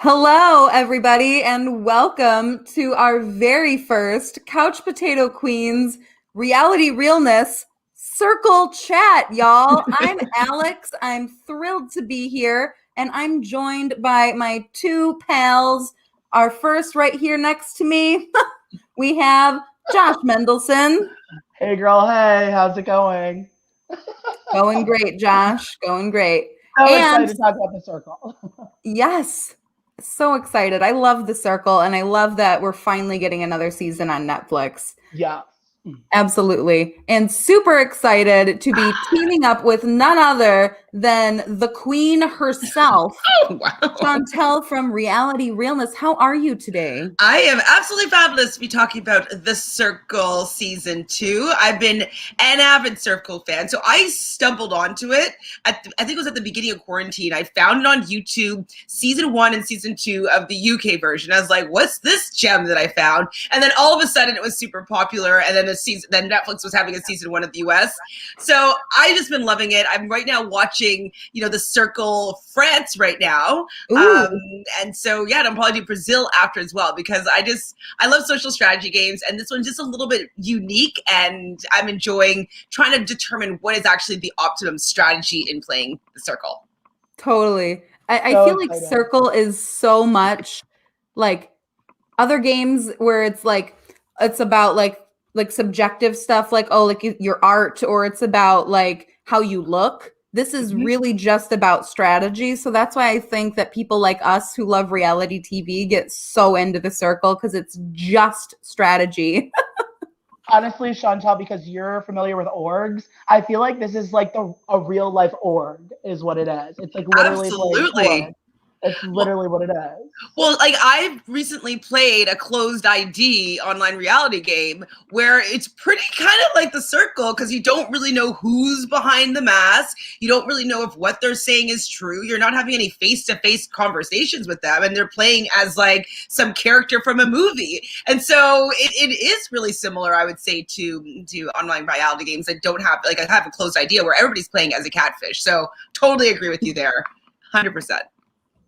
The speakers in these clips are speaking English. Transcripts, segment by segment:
Hello, everybody, and welcome to our very first Couch Potato Queens Reality Realness Circle Chat, y'all. I'm Alex. I'm thrilled to be here, and I'm joined by my two pals. Our first, right here next to me, we have Josh Mendelson. Hey girl, hey, how's it going? Going great, Josh. Going great. So And excited to talk about the circle. yes, so excited. I love The Circle, and I love that we're finally getting another season on Netflix. Yeah. Absolutely. And super excited to be teaming up with none other than the queen herself, Oh, wow. Chantele from Reality Realness. How are you today? I am absolutely fabulous to be talking about The Circle Season 2. I've been an avid Circle fan, so I stumbled onto it. I think it was at the beginning of quarantine. I found it on YouTube, Season 1 and Season 2 of the UK version. I was like, what's this gem that I found? And then all of a sudden it was super popular, and then then Netflix was having a Season 1 of the US. So I've just been loving it. I'm right now watching, The Circle France right now. And so, yeah, and I'm probably do Brazil after as well, because I love social strategy games, and this one's just a little bit unique, and I'm enjoying trying to determine what is actually the optimum strategy in playing the Circle. Totally. I So feel like excited. Circle is so much like other games where it's about like subjective stuff, like, oh, like your art, or it's about like how you look. This is really just about strategy. So that's why I think that people like us who love reality TV get so into The Circle, because it's just strategy. Honestly, Chantal, because you're familiar with orgs, I feel like this is like a real life org is what it is. It's like literally playing Absolutely. org. It's literally what it is. Well, like I've recently played a closed ID online reality game where it's pretty kind of like The Circle, because you don't really know who's behind the mask. You don't really know if what they're saying is true. You're not having any face-to-face conversations with them, and they're playing as like some character from a movie. And so it is really similar, I would say, to online reality games that don't have, like, I have a closed idea where everybody's playing as a catfish. So totally agree with you there. 100%.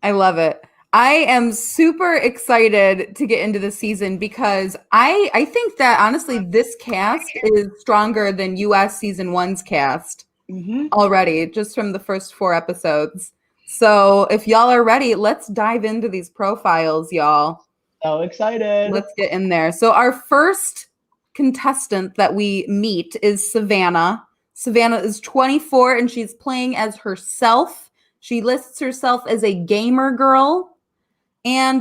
I love it. I am super excited to get into the season because I think that honestly this cast is stronger than US season 1's cast already, just from the first 4 episodes. So if y'all are ready, let's dive into these profiles, y'all. So excited. Let's get in there. So our first contestant that we meet is Savannah. Savannah is 24 and she's playing as herself. She lists herself as a gamer girl. And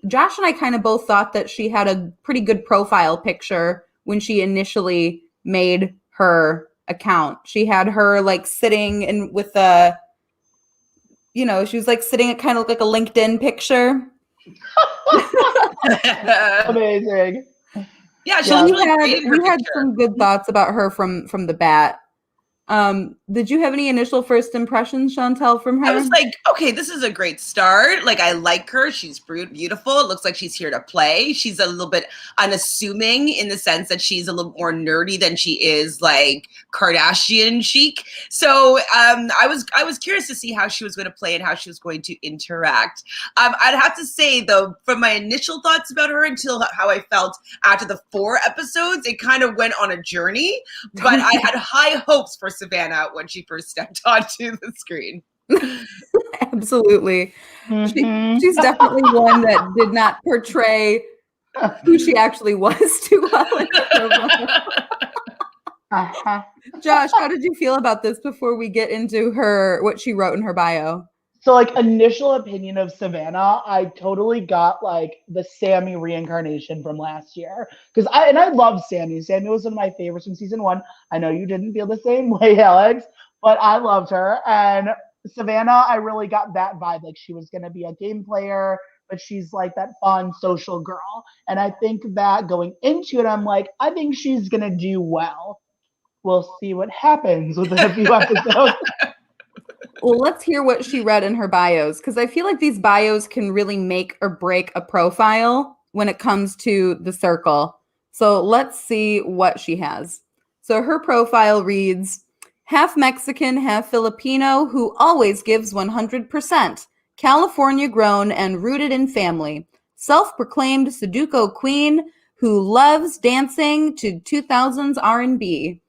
Josh and I kind of both thought that she had a pretty good profile picture when she initially made her account. She had her like sitting in with a, she was like sitting at kind of like a LinkedIn picture. Amazing. Yeah, we had some good thoughts about her from the bat. Did you have any initial first impressions, Chantele, from her? I was like, okay, this is a great start. Like, I like her. She's beautiful. It looks like she's here to play. She's a little bit unassuming in the sense that she's a little more nerdy than she is like Kardashian chic. So I was curious to see how she was going to play and how she was going to interact. I'd have to say, though, from my initial thoughts about her until how I felt after the 4 episodes, it kind of went on a journey. But I had high hopes for Savannah when she first stepped onto the screen. Absolutely. She's definitely one that did not portray who she actually was too well. Josh, how did you feel about this before we get into what she wrote in her bio? So, like, initial opinion of Savannah, I totally got like the Sammy reincarnation from last year, because I love Sammy. Sammy was one of my favorites from season 1. I know you didn't feel the same way, Alex, but I loved her. And Savannah, I really got that vibe, like she was gonna be a game player, but she's like that fun social girl. And I think that going into it, I'm like, I think she's gonna do well. We'll see what happens within a few episodes. Well, let's hear what she read in her bios, because I feel like these bios can really make or break a profile when it comes to The Circle. So let's see what she has. So her profile reads, half Mexican, half Filipino, who always gives 100%. California grown and rooted in family. Self-proclaimed Sudoku queen who loves dancing to 2000s R&B.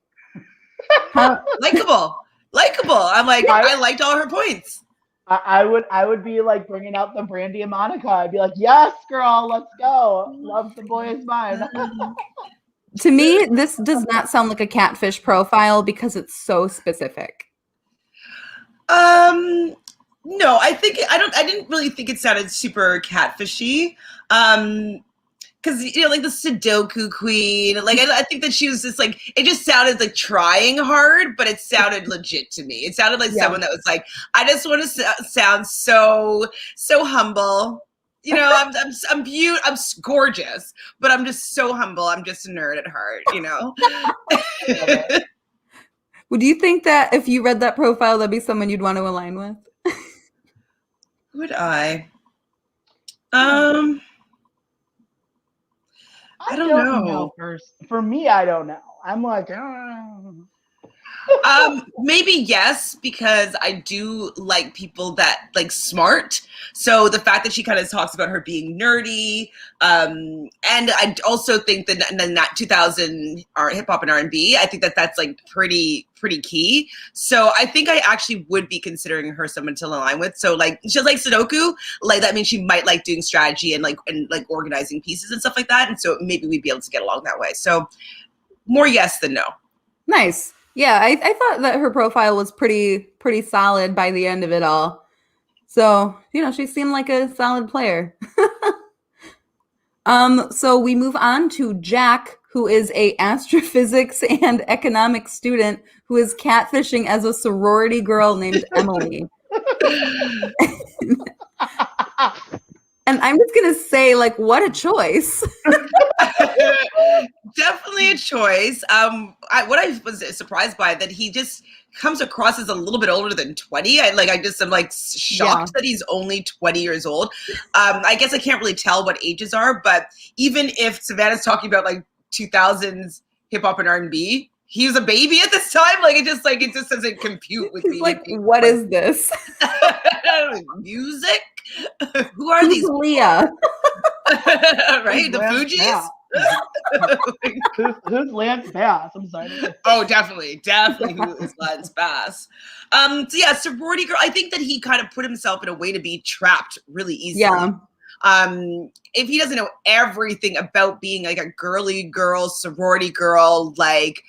Likeable. I'm like, I liked all her points. I would be like bringing out the Brandy and Monica. I'd be like, yes, girl, let's go. Love the boy is mine. To me, this does not sound like a catfish profile because it's so specific. No, I didn't really think it sounded super catfishy. Because, like the Sudoku queen, like I think that she was just like, it just sounded like trying hard, but it sounded legit to me. It sounded like someone that was like, I just want to sound so humble. I'm gorgeous, but I'm just so humble. I'm just a nerd at heart, Would you think that if you read that profile, that'd be someone you'd want to align with? Would I? I don't know. For me, I don't know. I'm like, maybe yes, because I do like people that like smart. So the fact that she kind of talks about her being nerdy, and I also think that in that 2000 hip hop and R&B, I think that that's like pretty key. So I think I actually would be considering her someone to align with. So like she like Sudoku, like that means she might like doing strategy and like organizing pieces and stuff like that. And so maybe we'd be able to get along that way. So more yes than no. Nice. Yeah, I thought that her profile was pretty solid by the end of it all. So, she seemed like a solid player. So we move on to Jack, who is a astrophysics and economics student who is catfishing as a sorority girl named Emily. And I'm just going to say, like, what a choice. Definitely a choice. What I was surprised by that he just comes across as a little bit older than 20. I'm like shocked that he's only 20 years old. I guess I can't really tell what ages are, but even if Savannah's talking about like 2000s hip hop and R&B, he was a baby at this time. Like it just doesn't compute with me. Like, what is this? Music? Who are these? Leah? Right? The Fugees? Who's Lance Bass? I'm sorry. Oh, definitely who is Lance Bass. So yeah, sorority girl. I think that he kind of put himself in a way to be trapped really easily. Yeah. If he doesn't know everything about being like a girly girl, sorority girl, like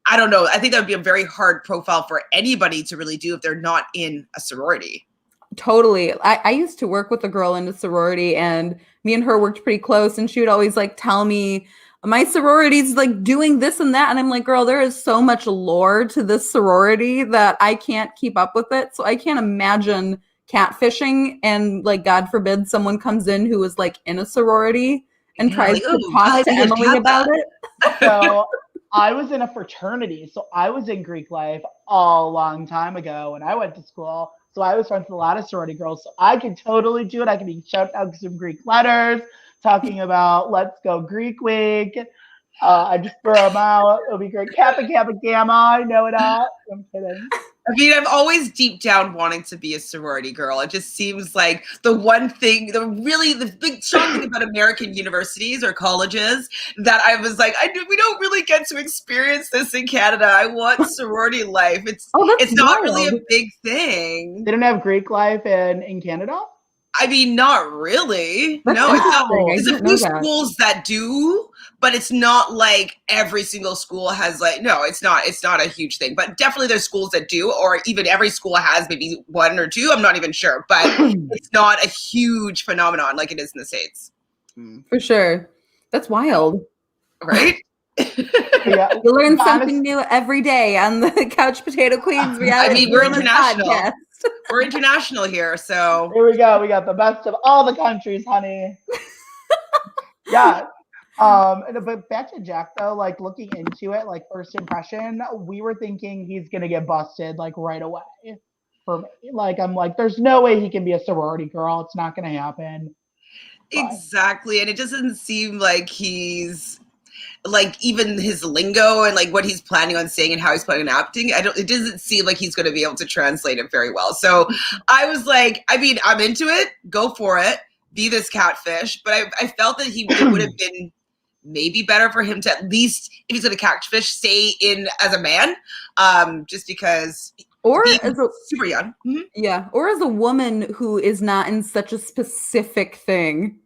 I don't know. I think that would be a very hard profile for anybody to really do if they're not in a sorority. Totally. I used to work with a girl in a sorority, and me and her worked pretty close, and she would always like tell me my sorority's like doing this and that. And I'm like, girl, there is so much lore to this sorority that I can't keep up with it. So I can't imagine catfishing, and like, God forbid someone comes in who is like in a sorority and tries to talk to Emily about it. So I was in a fraternity. So I was in Greek life a long time ago when I went to school. So I was friends with a lot of sorority girls. So I could totally do it. I could be shouting out some Greek letters, talking about let's go Greek week. I just throw them out. It'll be great. Kappa, Kappa, Gamma. I know it all. I'm kidding. I mean, I'm always deep down wanting to be a sorority girl. It just seems like the one thing, the big strong thing about American universities or colleges that I was like, we don't really get to experience this in Canada. I want sorority life. It's not really a big thing. They don't have Greek life in Canada? I mean, not really. No, it's not. There's a few schools that do, but it's not like every single school has like, no, it's not a huge thing, but definitely there's schools that do, or even every school has maybe one or two. I'm not even sure, but it's not a huge phenomenon like it is in the States. For sure. That's wild. Right? Yeah. You learn something new every day on the Couch Potato Queens reality. I mean, we're international. Podcast. We're international here, so. Here we go. We got the best of all the countries, honey. Yeah. But back to Jack though, like looking into it, like first impression, we were thinking he's gonna get busted like right away. For me, like I'm like, there's no way he can be a sorority girl. It's not gonna happen. Exactly, and it doesn't seem like he's. even his lingo and like what he's planning on saying and how he's planning on acting, it doesn't seem like he's going to be able to translate it very well. So I was like, I mean, I'm into it. Go for it. Be this catfish. But I felt that it would have been maybe better for him to at least, if he's going to catfish, stay in as a man, just because. Or as a super young. Mm-hmm. Yeah. Or as a woman who is not in such a specific thing.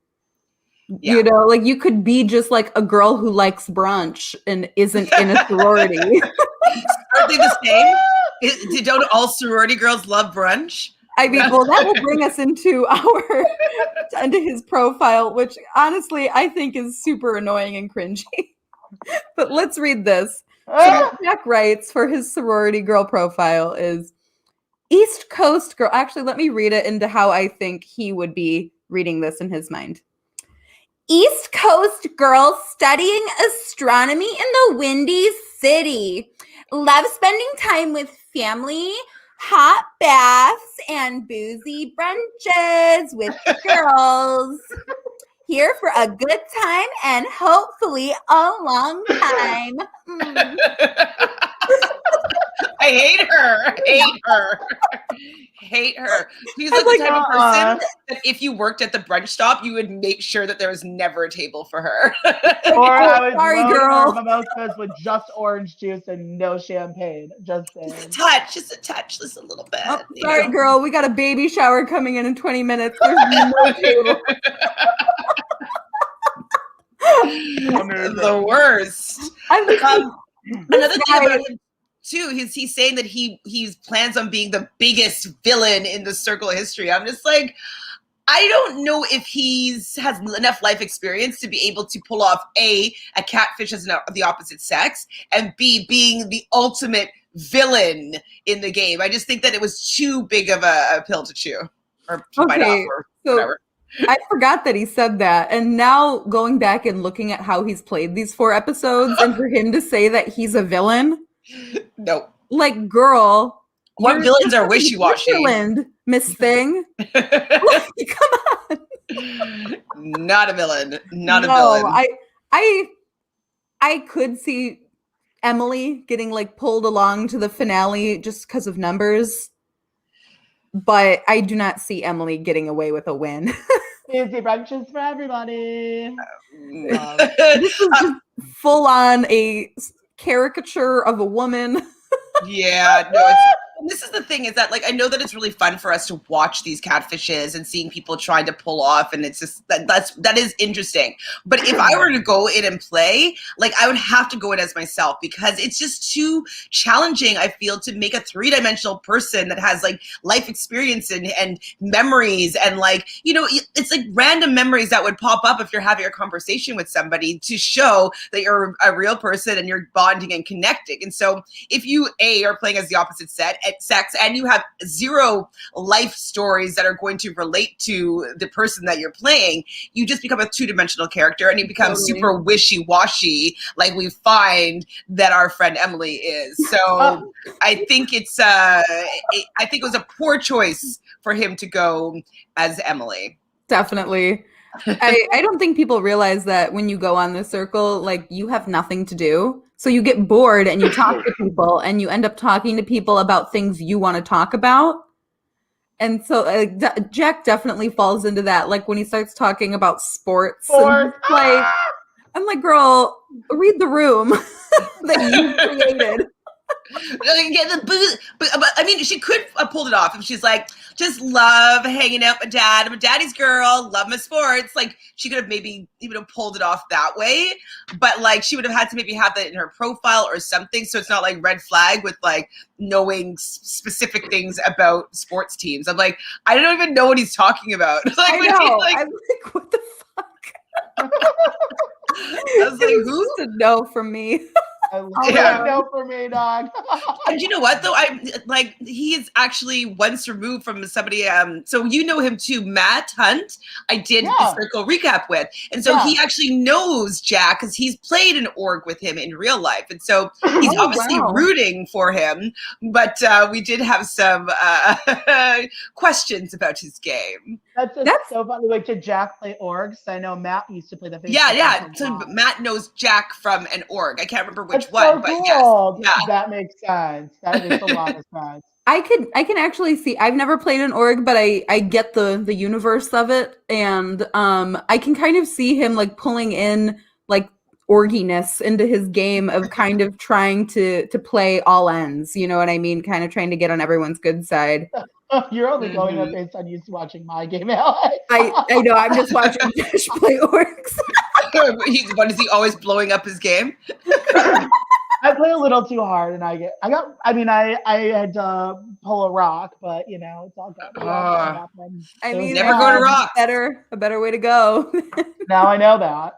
Yeah. You know, like you could be just like a girl who likes brunch and isn't in a sorority. Are they the same? Don't all sorority girls love brunch? I mean, well, that will bring us into his profile, which honestly I think is super annoying and cringy. But let's read this. So Jack writes for his sorority girl profile is East Coast girl. Actually, let me read it into how I think he would be reading this in his mind. East Coast girl studying astronomy in the Windy City. Love spending time with family, hot baths, and boozy brunches with the girls. Here for a good time and hopefully a long time. I hate her. Hate her. She's like the type of person that if you worked at the brunch stop, you would make sure that there was never a table for her. Or I would sorry, load girl. her mimosas with just orange juice and no champagne. Just saying. Just a touch, just a little bit. Oh, sorry, girl. We got a baby shower coming in 20 minutes. There's no table. The worst. Another thing about him too, he's saying that he plans on being the biggest villain in the circle of history. I'm just like, I don't know if has enough life experience to be able to pull off a catfish as the opposite sex, and B, being the ultimate villain in the game. I just think that it was too big of a pill to chew or to bite off or whatever. I forgot that he said that. And now going back and looking at how he's played these 4 episodes and for him to say that he's a villain. No. Like, girl. What villains are wishy-washy? Miss Thing. Come on. Not a villain. Not a villain. I could see Emily getting like pulled along to the finale just because of numbers. But I do not see Emily getting away with a win. Easy brunches for everybody. This is just full on a caricature of a woman. Yeah, no, this is the thing is that like I know that it's really fun for us to watch these catfishes and seeing people trying to pull off, and it's just that is interesting. But if I were to go in and play, like I would have to go in as myself because it's just too challenging, I feel, to make a 3-dimensional person that has like life experience and memories and like, you know, it's like random memories that would pop up if you're having a conversation with somebody to show that you're a real person and you're bonding and connecting. And so if you are playing as the opposite sex and you have 0 life stories that are going to relate to the person that you're playing, you just become a 2-dimensional character and you become super wishy-washy like we find that our friend Emily is. So I think it was a poor choice for him to go as Emily. Definitely. I don't think people realize that when you go on this circle, like you have nothing to do. So you get bored and you talk to people and you end up talking to people about things you want to talk about. And so Jack definitely falls into that. Like when he starts talking about sports. And like, I'm like, girl, read the room that you created. Get the booze, but I mean, she could have pulled it off if she's like, just love hanging out with dad. I'm a daddy's girl, love my sports. Like she could have maybe even pulled it off that way, but like she would have had to maybe have that in her profile or something, so it's not like red flag with like knowing specific things about sports teams. I'm like, I don't even know what he's talking about. Like, I know. I'm like, what the fuck? I was like, who's a no from me? No for me, dog. And you know what though? He's actually once removed from somebody. So you know him too, Matt Hunt. I did the circle recap with, and so he actually knows Jack because he's played an org with him in real life, and so he's obviously rooting for him. But we did have some questions about his game. That's so funny. Like, did Jack play orgs? I know Matt used to play the. Yeah. So Matt knows Jack from an org. I can't remember which That's one, so but cool. yes, that makes sense. That makes a lot of sense. I can actually see. I've never played an org, but I get the universe of it, and I can kind of see him like pulling in like orginess into his game of kind of trying to play all ends. You know what I mean? Kind of trying to get on everyone's good side. You're only going up based on you watching my game, Alex. I know. I'm just watching Josh play orgs. What is he always blowing up his game? I play a little too hard, and I had to pull a rock, but you know it's all good. I mean, never go to rocks. A better way to go. Now I know that.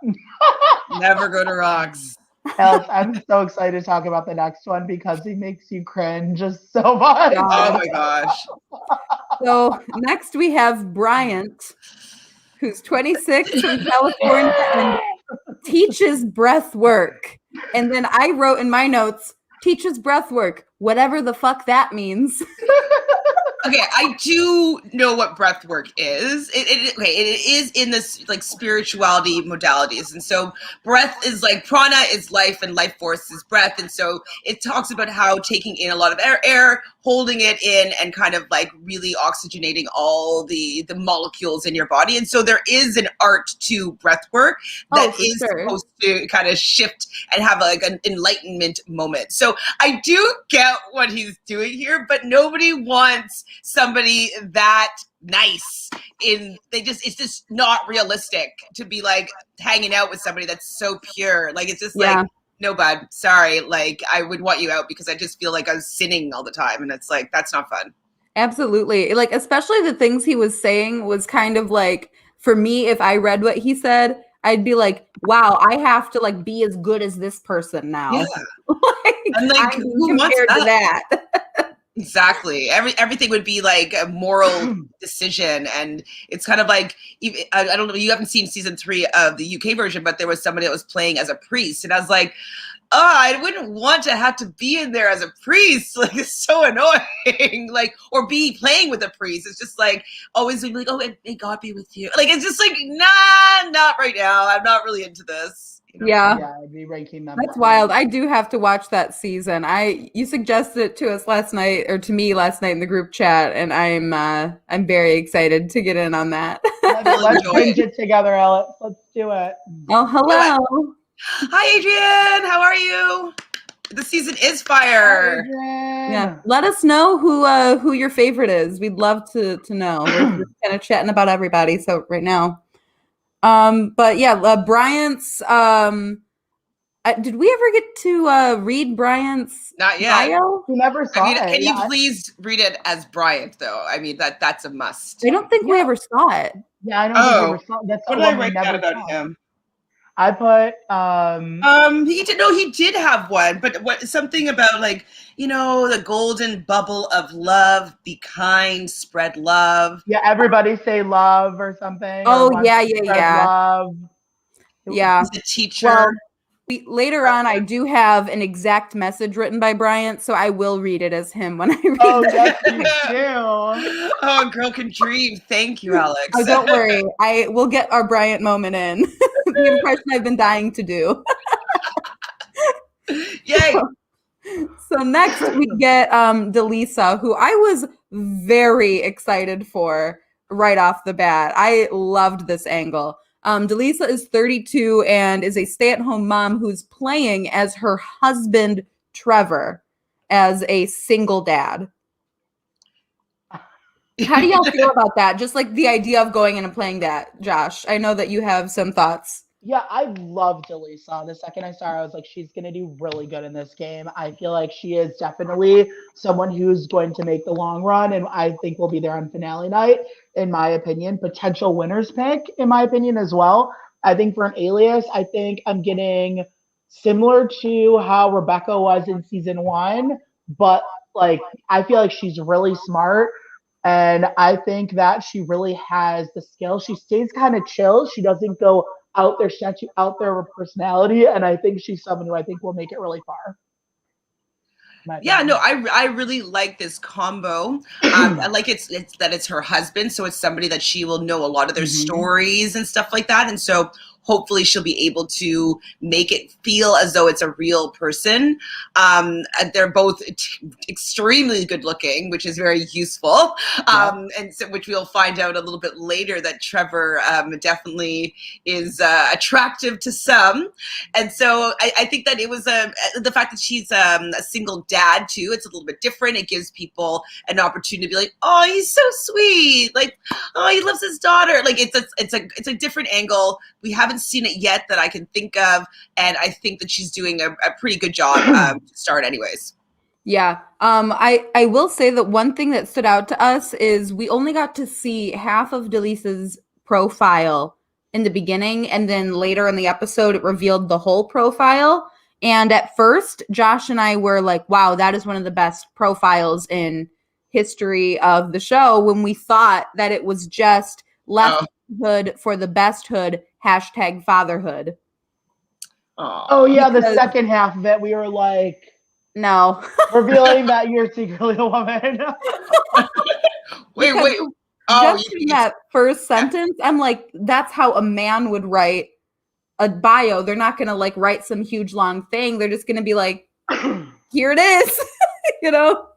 Never go to rocks. Alex, I'm so excited to talk about the next one because he makes you cringe just so much. Oh my gosh. So next we have Bryant, who's 26 from California and teaches breath work. And then I wrote in my notes, teaches breath work, whatever the fuck that means. Okay, I do know what breath work is. It is in this like spirituality modalities. And so breath is like prana is life and life force is breath. And so it talks about how taking in a lot of air, holding it in and kind of like really oxygenating all the molecules in your body. And so there is an art to breath work that is supposed to kind of shift and have like an enlightenment moment. So I do get what he's doing here, but nobody wants somebody that nice it's just not realistic to be like hanging out with somebody that's so pure. Like it's just like, no, bud, sorry. Like I would want you out because I just feel like I was sinning all the time. And it's like, that's not fun. Absolutely. Like, especially the things he was saying was kind of like, for me, if I read what he said, I'd be like, wow, I have to like be as good as this person now. Yeah. And like, who compared to that? Exactly. Everything would be like a moral decision. And it's kind of like, I don't know, you haven't seen season 3 of the UK version, but there was somebody that was playing as a priest. And I was like, I wouldn't want to have to be in there as a priest. Like, it's so annoying. Like, or be playing with a priest. It's just like, always be like, oh, may God be with you. Like, it's just like, nah, not right now. I'm not really into this. You know? Yeah, I'd be ranking them. That's wild. I do have to watch that season. You suggested it to us last night, or to me last night in the group chat, and I'm very excited to get in on that. Let's binge it together, Alex. Let's do it. Oh, hello. Hi, Adrian. How are you? The season is fire. Yeah, let us know who your favorite is. We'd love to know. We're just kind of chatting about everybody. So right now. But yeah, Bryant's, did we ever get to read Bryant's Not yet. bio? We never saw it. Can you please read it as Bryant, though? I mean, that's a must. I don't think we ever saw it. Yeah, I don't think we ever saw it. That's what did I write down about him? I put he did have one, but something about like, you know, the golden bubble of love, be kind, spread love. Yeah, everybody say love or something. Oh, or yeah. Love. Yeah. He's a teacher. Well, later on, I do have an exact message written by Bryant, so I will read it as him when I read it. Yes, you do. Oh, a girl can dream. Thank you, Alex. Oh, don't worry. I will get our Bryant moment in. The impression I've been dying to do. Yay. So next we get Delisa, who I was very excited for right off the bat. I loved this angle. Delisa is 32 and is a stay-at-home mom who's playing as her husband, Trevor, as a single dad. How do y'all feel about that? Just like the idea of going in and playing that, Josh. I know that you have some thoughts. Yeah, I love Delisa. The second I saw her, I was like, she's going to do really good in this game. I feel like she is definitely someone who's going to make the long run, and I think will be there on finale night, in my opinion. Potential winner's pick, in my opinion, as well. I think for an alias, I think I'm getting similar to how Rebecca was in season 1, but like I feel like she's really smart. And I think that she really has the skill. She stays kind of chill. She doesn't go out there, statue out there with personality. And I think she's someone who I think will make it really far. Yeah, no, I really like this combo. I like it's that it's her husband, so it's somebody that she will know a lot of their stories and stuff like that, and so hopefully she'll be able to make it feel as though it's a real person. They're both extremely good looking, which is very useful, and so, which we'll find out a little bit later that Trevor definitely is attractive to some, and so I think that it was the fact that she's a single dad too. It's a little bit different. It gives people an opportunity to be like, oh, he's so sweet, like, oh, he loves his daughter. Like it's a different angle. We haven't seen it yet that I can think of, and I think that she's doing a pretty good job to start anyways. Yeah. I will say that one thing that stood out to us is we only got to see half of Delisa's profile in the beginning, and then later in the episode it revealed the whole profile. And at first, Josh and I were like, wow, that is one of the best profiles in history of the show, when we thought that it was just left hood for the best hood, #fatherhood. Oh yeah, the second half of it, we were like, no. revealing that you're secretly a woman. wait. Just in that first sentence, I'm like, that's how a man would write a bio. They're not going to like write some huge long thing. They're just going to be like, here it is, you know?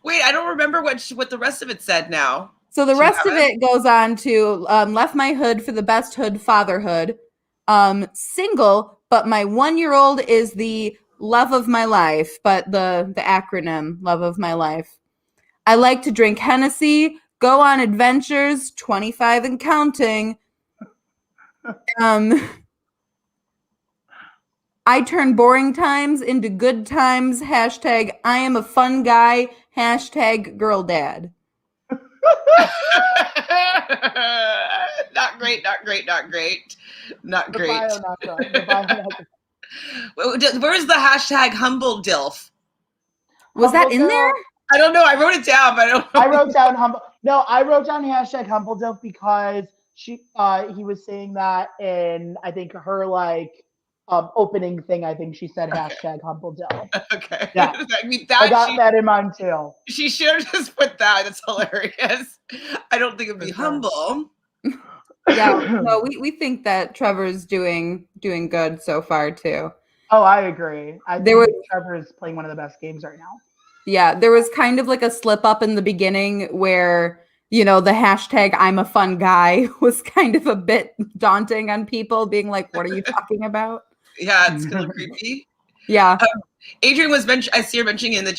Wait, I don't remember what the rest of it said now. So the rest of it goes on to left my hood for the best hood, fatherhood. Single, but my 1-year-old is the love of my life, but the acronym, love of my life. I like to drink Hennessy, go on adventures, 25 and counting. I turn boring times into good times, #I am a fun guy, #girl dad. Not great. Where's the #humble dilf? Was that in there? I don't know. I wrote it down, but I don't know. I wrote down humble. No, I wrote down #humble dilf because he was saying that in, I think, her like opening thing. I think she said #humble dilf. Okay. Yeah. I mean, I got that in mind too. She should have just put that. That's hilarious. I don't think it'd be humble. Yeah, no, we think that Trevor's doing good so far too. Oh, I agree. I think Trevor's playing one of the best games right now. Yeah, there was kind of like a slip up in the beginning where, you know, the #I'm a fun guy was kind of a bit daunting on people, being like, what are you talking about? Yeah, it's a little creepy. Yeah. Adrian was I see her mentioning in the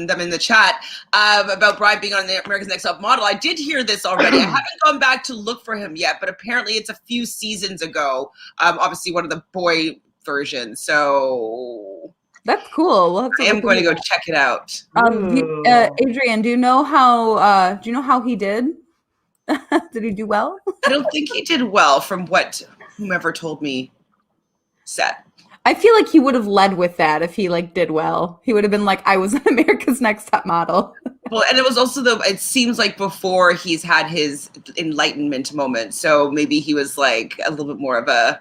them in the chat about Brian being on the America's Next Top Model. I did hear this already. I haven't gone back to look for him yet, but apparently it's a few seasons ago. Obviously one of the boy versions. So that's cool. We'll have to I am going to go check it out. Adrian, do you know how he did? Did he do well? I don't think he did well from what whomever told me said. I feel like he would have led with that if he like did well. He would have been like, I was America's Next Top Model. Well, and it was also it seems like before he's had his enlightenment moment. So maybe he was like a little bit more of a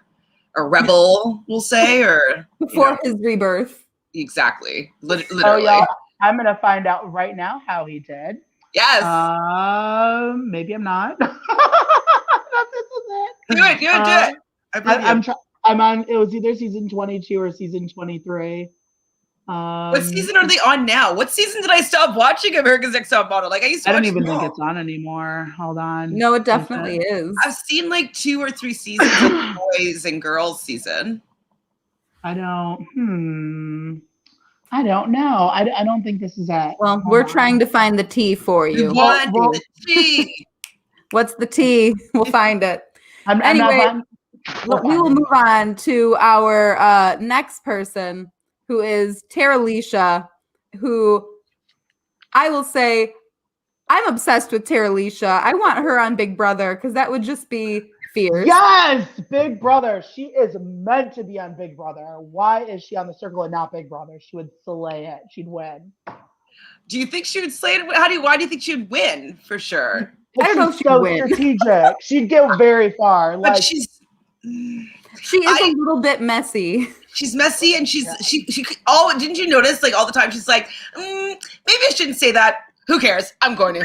rebel, we'll say, or before his rebirth. Exactly. Literally. Oh, yeah. I'm going to find out right now how he did. Yes. Maybe I'm not. Do it. I'm on, it was either season 22 or season 23. What season are they on now? What season did I stop watching America's Next Top Model? Like I don't even think it's on anymore. Hold on. No, it definitely is. I've seen like 2 or 3 seasons of the boys and girls season. I don't know. I don't think this is it. Well, we're trying to find the tea for you. The tea. What's the tea? We'll find it. We will move on to our next person, who is Alicia, who I will say I'm obsessed with Alicia. I want her on Big Brother because that would just be Fierce. Yes, Big Brother. She is meant to be on Big Brother. Why is she on The Circle and not Big Brother? She would slay it. She'd win. Do you think she would slay it? Why do you think she would win for sure? I don't know if She's she'd so win. strategic. She'd go very far. But Like She is a little bit messy. she's messy, and she didn't you notice like all the time she's like, maybe I shouldn't say that. Who cares? I'm going to.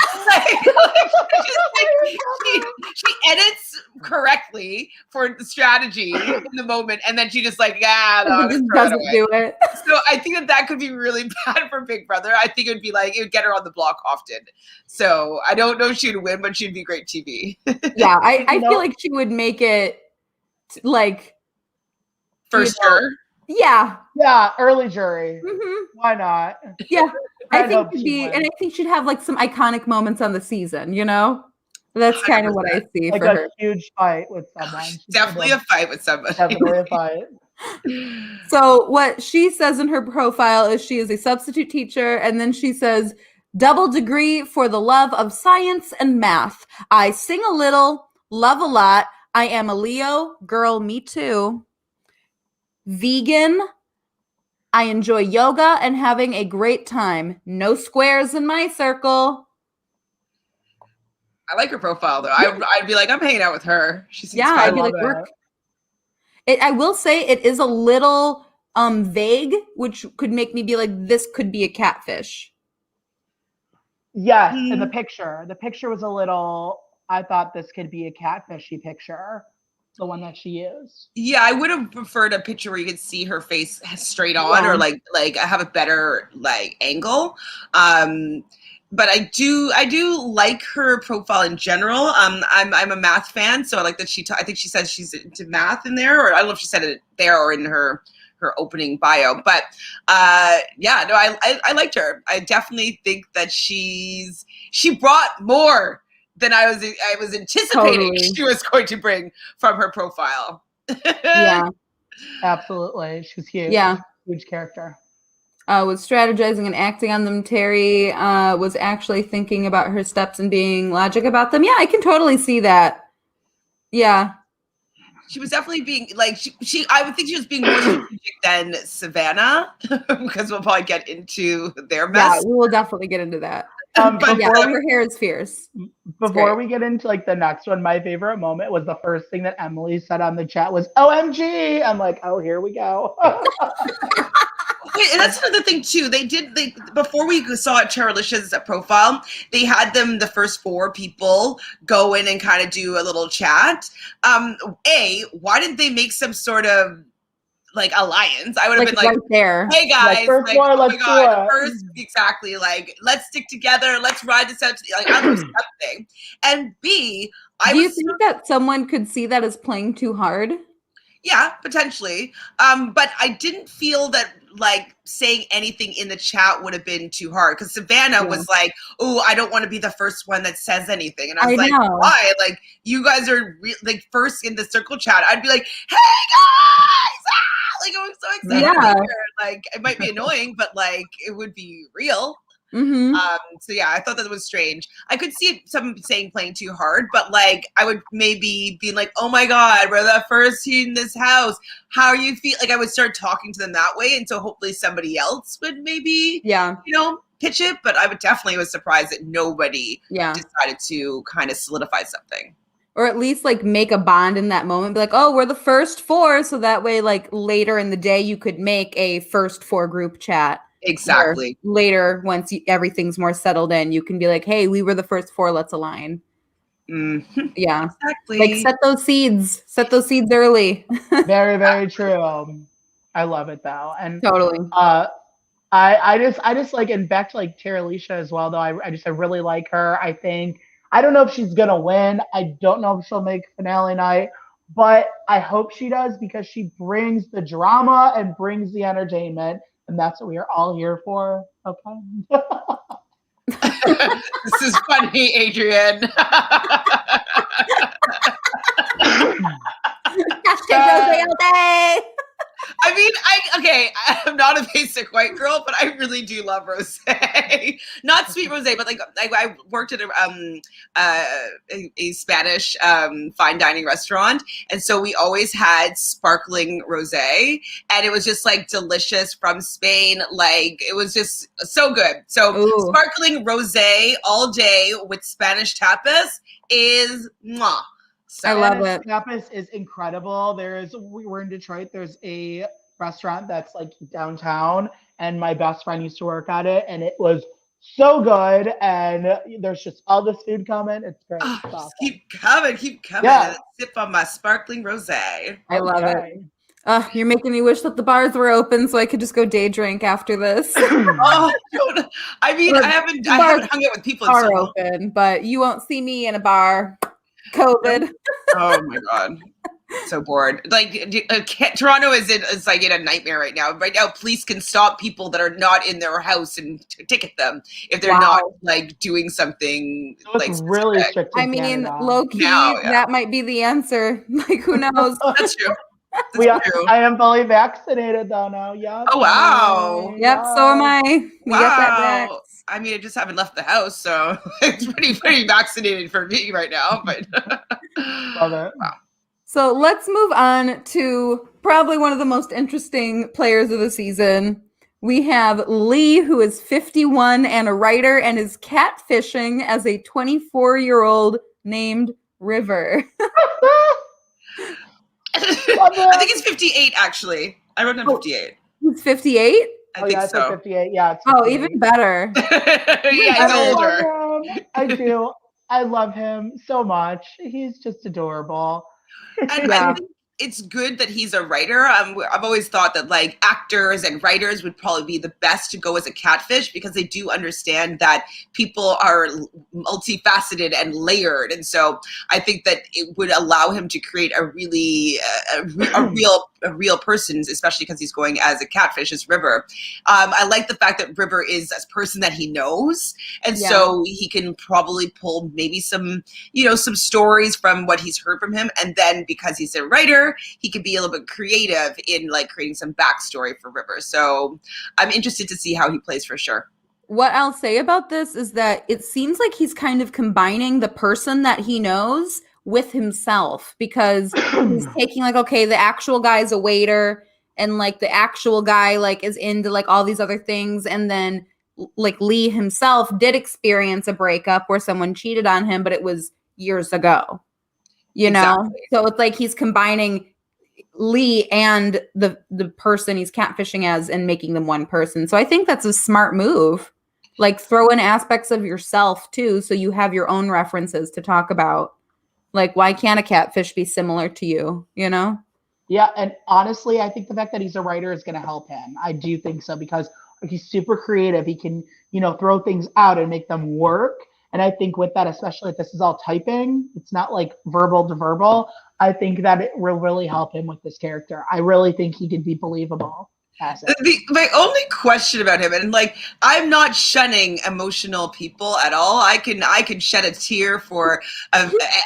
She edits correctly for the strategy in the moment, and then she just like, no, Just doesn't do it. So I think that could be really bad for Big Brother. I think it would be like, it would get her on the block often. So I don't know if she'd win, but she'd be great TV. Yeah, I feel like she would make it like For sure. Yeah. Yeah, early jury. Mm-hmm. Why not? Yeah. I think hope it'd she be, wins. and I think she'd have like some iconic moments on the season, you know? That's kind of what I see Like for a her. huge fight with someone. She's Definitely a fight with somebody. definitely a fight. So what she says in her profile is she is a substitute teacher, and then she says, double degree for the love of science and math. I sing a little, love a lot. I am a Leo, girl, me too. Vegan. I enjoy yoga and having a great time. No squares in my circle. I like her profile though. I'd be like, I'm hanging out with her. She seems Yeah, fun. I'd be like, work. I will say it is a little vague, which could make me be like, this could be a catfish. Yes, in the picture. The picture was a little, I thought this could be a catfishy picture. The one that she used. Yeah, I would have preferred a picture where you could see her face straight on, or like have a better like angle. But I do like her profile in general. I'm a math fan, so I like that I think she said she's into math in there, or I don't know if she said it there or in her opening bio. But yeah, no, I liked her. I definitely think that she brought more than I was anticipating she was going to bring from her profile. Yeah. Absolutely. She's huge. Yeah. Huge character. Was strategizing and acting on them. Terry was actually thinking about her steps and being logic about them. Yeah, I can totally see that. Yeah. She was definitely being like I would think she was being more strategic than Savannah, because we'll probably get into their mess. Yeah, we will definitely get into that. But yeah, her hair is fierce. Before we get into like the next one, my favorite moment was the first thing that Emily said on the chat was OMG. I'm like, oh, here we go. And that's another thing too. They before we saw Alicia's profile, they had the first 4 people go in and kind of do a little chat. Why didn't they make some sort of like alliance? I would have been like, right there. Hey guys, like, oh my God, first, exactly, like let's stick together, let's ride this out to like I don't know, something. And B, do you think that someone could see that as playing too hard? Yeah, potentially. But I didn't feel that like saying anything in the chat would have been too hard, because Savannah was like, oh, I don't want to be the first one that says anything. And I was like, why? Like, you guys are like first in the circle chat. I'd be like, hey guys! Like, I'm so excited to be here. Like, it might be annoying, but like it would be real. Mm-hmm. So yeah, I thought that was strange. I could see some saying playing too hard, but like I would maybe be like, oh my God, we're the first in this house. How are you feel? Like I would start talking to them that way, and so hopefully somebody else would maybe pitch it. But I would definitely was surprised that nobody decided to kind of solidify something. Or at least like make a bond in that moment. Be like, oh, we're the first 4. So that way, like later in the day, you could make a first 4 group chat. Exactly. Later, once everything's more settled in, you can be like, hey, we were the first 4. Let's align. Mm-hmm. Yeah. Exactly. Like set those seeds early. Very, very true. I love it though. And totally. I just like, and back to like Alicia as well, though. I really like her. I don't know if she's gonna win. I don't know if she'll make finale night, but I hope she does, because she brings the drama and brings the entertainment, and that's what we are all here for. Okay. This is funny, Adrian. Hashtag Rose all day. I I mean, I'm not a basic white girl, but I really do love rosé. Not sweet rosé, but like I worked at a Spanish fine dining restaurant, and so we always had sparkling rosé, and it was just like delicious from Spain. Like it was just so good. So Ooh. sparkling rosé all day with Spanish tapas is mwah. So I love it. Tapas is incredible. We were in Detroit. There's a restaurant that's like downtown, and my best friend used to work at it, and it was so good. And there's just all this food coming. It's great. It's just awesome. keep coming. Yeah. Sip on my sparkling rosé. I love it. You're making me wish that the bars were open so I could just go day drink after this. Oh, I mean, I haven't hung out with people in so long. Open, but you won't see me in a bar. COVID. Oh my god, so bored. Like Toronto is like in a nightmare right now. Right now, police can stop people that are not in their house and ticket them if they're not like doing something. So it's like really strict. I mean, low key, that might be the answer. Like, who knows? That's true. That's true. I am fully vaccinated though now. Yeah. Oh wow. Yep. So am I. We got that back. I mean, I just haven't left the house, so it's pretty vaccinated for me right now. But love it. Wow. So let's move on to probably one of the most interesting players of the season. We have Lee, who is 51 and a writer, and is catfishing as a 24-year-old named River. I think it's 58, actually. I wrote down 58. He's 58? I think so. 58. Yeah. It's 58. Oh, even better. Yeah, he's older. I do. I love him so much. He's just adorable. And I think it's good that he's a writer. I've always thought that like actors and writers would probably be the best to go as a catfish because they do understand that people are multifaceted and layered. And so I think that it would allow him to create a really a real person, especially because he's going as a catfish as River. I like the fact that River is a person that he knows. And so he can probably pull maybe some stories from what he's heard from him. And then because he's a writer, he could be a little bit creative in like creating some backstory for River. So I'm interested to see how he plays for sure. What I'll say about this is that it seems like he's kind of combining the person that he knows with himself, because he's taking like, okay, the actual guy's a waiter and like the actual guy like is into like all these other things. And then like Lee himself did experience a breakup where someone cheated on him, but it was years ago. You know, so it's like he's combining Lee and the person he's catfishing as and making them one person. So I think that's a smart move. Like throw in aspects of yourself too, so you have your own references to talk about. Like, why can't a catfish be similar to you? You know? Yeah, and honestly, I think the fact that he's a writer is going to help him. I do think so because he's super creative. He can, throw things out and make them work. And I think with that, especially if this is all typing, it's not like verbal to verbal. I think that it will really help him with this character. I really think he could be believable. My only question about him, and like, I'm not shunning emotional people at all. I can shed a tear for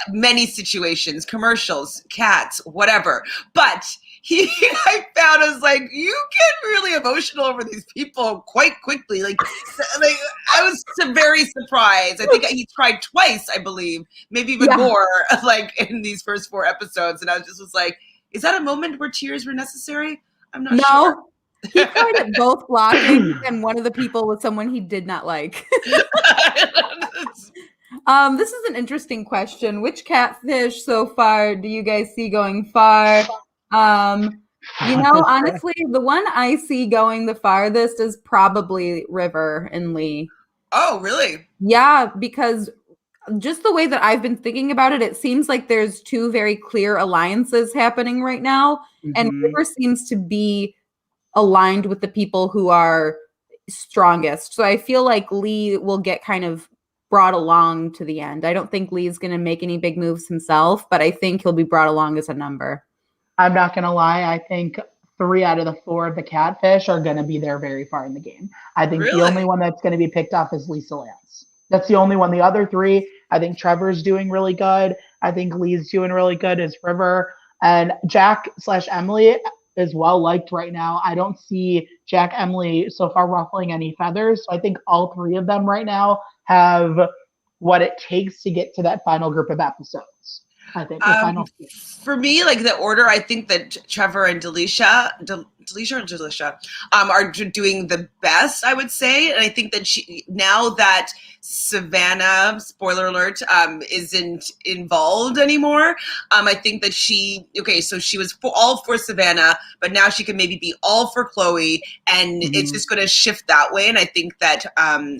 many situations, commercials, cats, whatever. But I found, I was like, you get really emotional over these people quite quickly. Like I was very surprised. I think he tried twice, I believe, maybe even more, like in these first 4 episodes. And I was like, is that a moment where tears were necessary? I'm not sure. He tried at both blocking, and one of the people was someone he did not like. This is an interesting question. Which catfish so far do you guys see going far? Honestly, the one I see going the farthest is probably River and Lee. Oh, really? Yeah, because just the way that I've been thinking about it, it seems like there's 2 very clear alliances happening right now. Mm-hmm. And River seems to be aligned with the people who are strongest. So I feel like Lee will get kind of brought along to the end. I don't think Lee's going to make any big moves himself, but I think he'll be brought along as a number. I'm not going to lie. I think 3 out of the 4 of the catfish are going to be there very far in the game. I think the only one that's going to be picked off is Lisa Lance. That's the only one. The other 3, I think Trevor's doing really good. I think Lee's doing really good as River. And Jack/Emily, is well liked right now. I don't see Jack Emily so far ruffling any feathers. So I think all three of them right now have what it takes to get to that final group of episodes. I think the final. For me, like the order, I think that Trevor and Delisha are doing the best, I would say. And I think that now that Savannah, spoiler alert, isn't involved anymore, I think that so she was all for Savannah, but now she can maybe be all for Chloe, and it's just going to shift that way. And I think that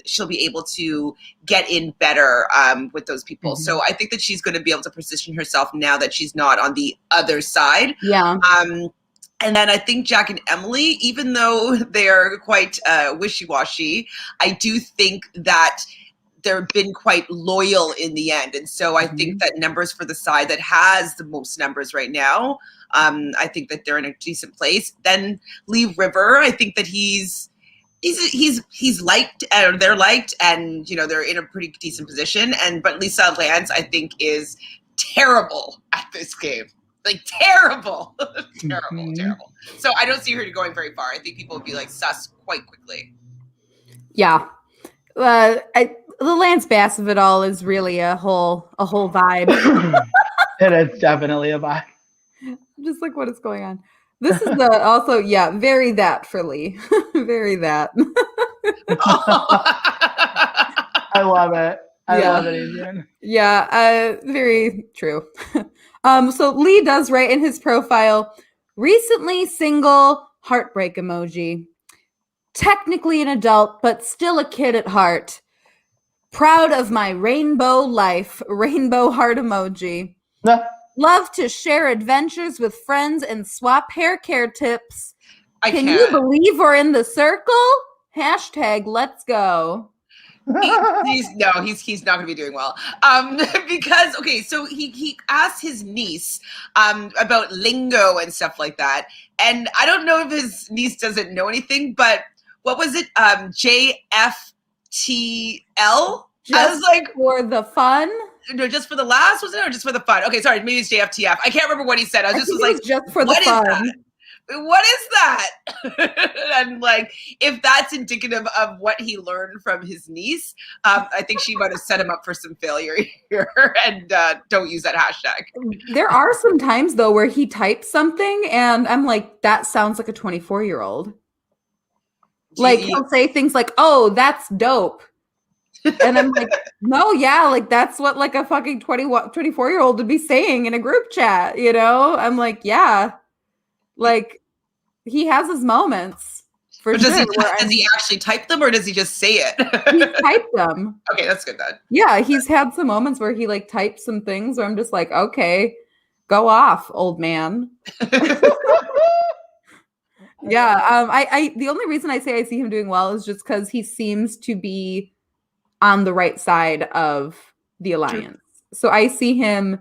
she'll be able to get in better with those people. So I think that she's going to be able to position herself now that she's not on the other side. Yeah. And then I think Jack and Emily, even though they're quite wishy-washy, I do think that they've been quite loyal in the end. And so I think that numbers for the side that has the most numbers right now, I think that they're in a decent place. Then Lee River, I think that he's liked, and they're liked, and they're in a pretty decent position. But Lisa Lance, I think, is terrible at this game. Like terrible. Terrible. So I don't see her going very far. I think people would be like sus quite quickly. Yeah. The Lance Bass of it all is really a whole vibe. It is definitely a vibe. Just like what is going on. This is also, very that for Lee. Very that. I love it. I love it, Adrian. Yeah, very true. So Lee does write in his profile, recently single, heartbreak emoji. Technically an adult, but still a kid at heart. Proud of my rainbow life, rainbow heart emoji. Love to share adventures with friends and swap hair care tips. Can you believe we're in the circle? # let's go. He's not going to be doing well. Because so he asked his niece about lingo and stuff like that, and I don't know if his niece doesn't know anything, but what was it? JFTL. I was like, for the fun. No, just for the last, was it, or just for the fun? Okay, sorry, maybe it's JFTF. I can't remember what he said. I was just for the fun. What is that? And like, if that's indicative of what he learned from his niece, I think she might have set him up for some failure here. And don't use that hashtag. There are some times though where he types something and I'm like, that sounds like a 24-year-old. Like he'll say things like, "Oh, that's dope." And I'm like, no, yeah, like that's what like a fucking 24-year-old would be saying in a group chat, I'm like, yeah. Like he has his moments for sure. Does he actually type them or does he just say it? He typed them. Okay, that's good then. Yeah, he's had some moments where he like types some things where I'm just like, okay, go off, old man. Yeah, I the only reason I say I see him doing well is just because he seems to be on the right side of the alliance. So I see him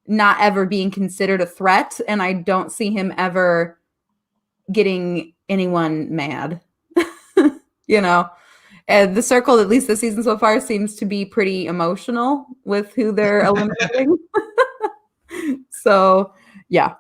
not ever being considered a threat, and I don't see him ever getting anyone mad. And the circle, at least this season so far, seems to be pretty emotional with who they're eliminating. So, yeah.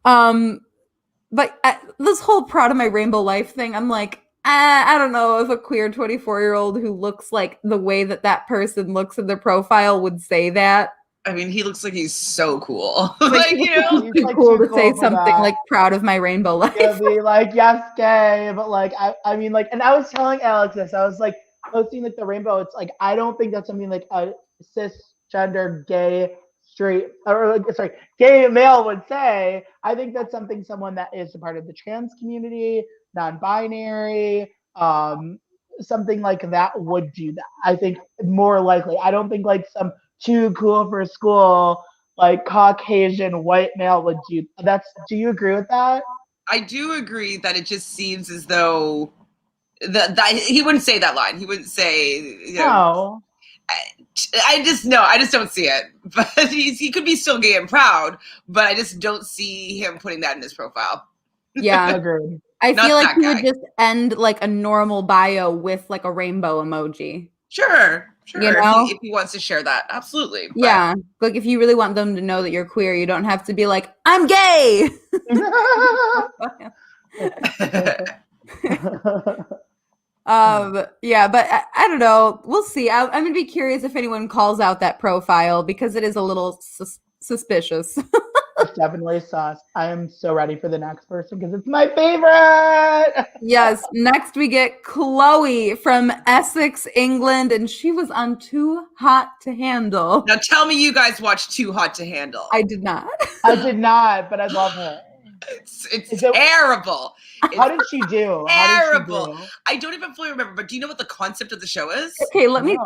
But this whole proud of my rainbow life thing, I'm like, I don't know if a queer 24-year-old who looks like the way that person looks in their profile would say that. I mean, he looks like he's so cool. It's like cool to say something like proud of my rainbow life. It'll be like, yes, gay, but like, I mean, like, and I was telling Alex this, I was like, posting like the rainbow, it's like, I don't think that's something like a cisgender gay straight, or like, sorry, gay male would say. I think that's someone that is a part of the trans community, non-binary, something like that would do that. I think more likely. I don't think like some too cool for school, like Caucasian white male would do that. Do you agree with that? I do agree that it just seems as though that he wouldn't say that line. He wouldn't say, No. I just don't see it. But he could be still gay and proud, but I just don't see him putting that in his profile. Yeah, agreed. I feel like he would just end like a normal bio with like a rainbow emoji. Sure. Sure, You know? if he wants to share that, absolutely. But Yeah. Like if you really want them to know that you're queer, you don't have to be like, I'm gay. Yeah, but I don't know. We'll see. I'm gonna be curious if anyone calls out that profile because it is a little suspicious. It's definitely sus. I am so ready for the next person because it's my favorite. Yes. Next we get Chloe from Essex, England, and she was on Too Hot to Handle. now tell me you guys watched Too Hot to Handle. I did not. I did not, but I love her. It's terrible. How did she do? Terrible. I don't even fully remember, but do you know what the concept of the show is? Okay, let me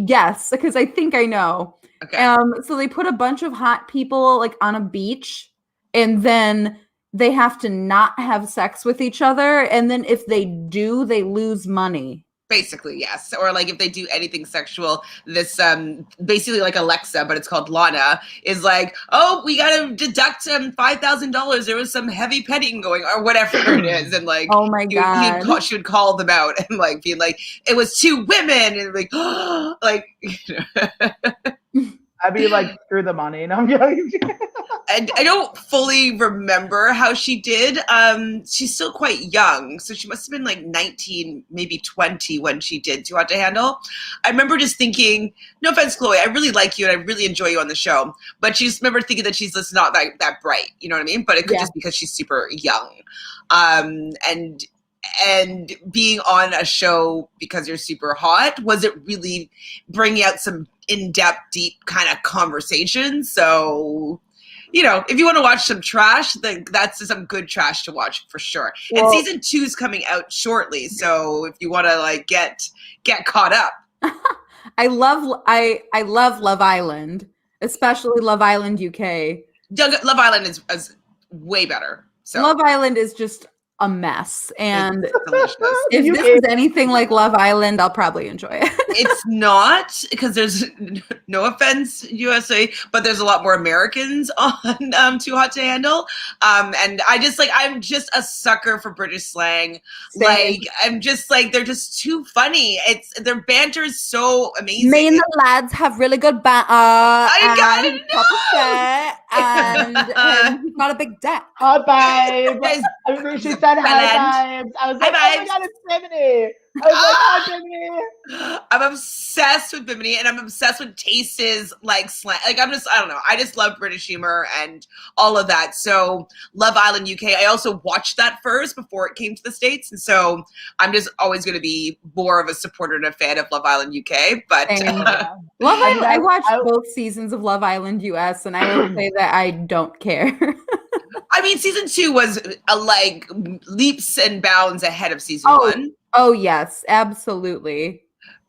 guess because I think I know. Okay. So they put a bunch of hot people like on a beach, and then they have to not have sex with each other, and then if they do, they lose money. Basically, yes. Or like if they do anything sexual, this basically like Alexa, but it's called Lana, is like, oh, we gotta deduct $5,000. There was some heavy petting going, or whatever it is, and like, oh my god, she would call them out and like being like, it was 2 women, and like, like, I'd be like, screw the money, and I'm joking. And I don't fully remember how she did. She's still quite young, so she must have been like 19, maybe 20 when she did Too Hot to Handle. I remember just thinking, no offense, Chloe, I really like you and I really enjoy you on the show, but she's remember thinking that she's just not that bright, you know what I mean? But it could just because she's super young, and being on a show because you're super hot wasn't really bringing out some in-depth, deep kind of conversations. So, you know, if you want to watch some trash, then that's some good trash to watch for sure. Well, and season 2 is coming out shortly, so if you want to like get caught up. I love Love Island, especially Love Island UK. Love Island is way better. So Love Island is just a mess, and if this is anything like Love Island, I'll probably enjoy it. It's not, because there's no offense USA, but there's a lot more Americans on Too Hot to Handle, and I'm just a sucker for British slang. Same. Like I'm just like they're just too funny. Their banter is so amazing. Me and the lads have really good banter. I and he's got a big deck. Hot vibes. I remember she said high vibes. I was like, oh my god, it's Bimini. I was like, hi, Bimini. I'm obsessed with Bimini, and I'm obsessed with Taste's like slang. Like I don't know. I just love British humor and all of that. So Love Island UK. I also watched that first before it came to the States, and so I'm just always going to be more of a supporter and a fan of Love Island UK. But Love Island. I watched both seasons of Love Island US, and I will say that I don't care. I mean, season 2 was like leaps and bounds ahead of season 1. Oh yes, absolutely,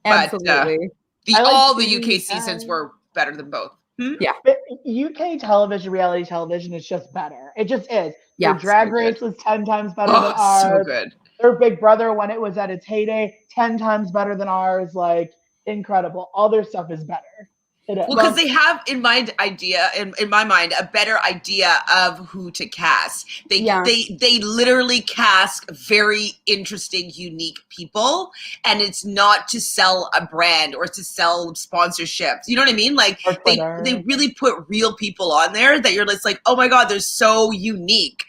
absolutely. But, all the UK seasons were better than both. Yeah, but UK television, reality television is just better. It just is. Yeah, Their Drag Race was 10 times better than ours. So good. Their Big Brother, when it was at its heyday, 10 times better than ours. Like incredible. All their stuff is better. Well, because they have, in my mind, a better idea of who to cast. They literally cast very interesting, unique people, and it's not to sell a brand or to sell sponsorships. You know what I mean? Like they really put real people on there that you're just like, oh my god, they're so unique.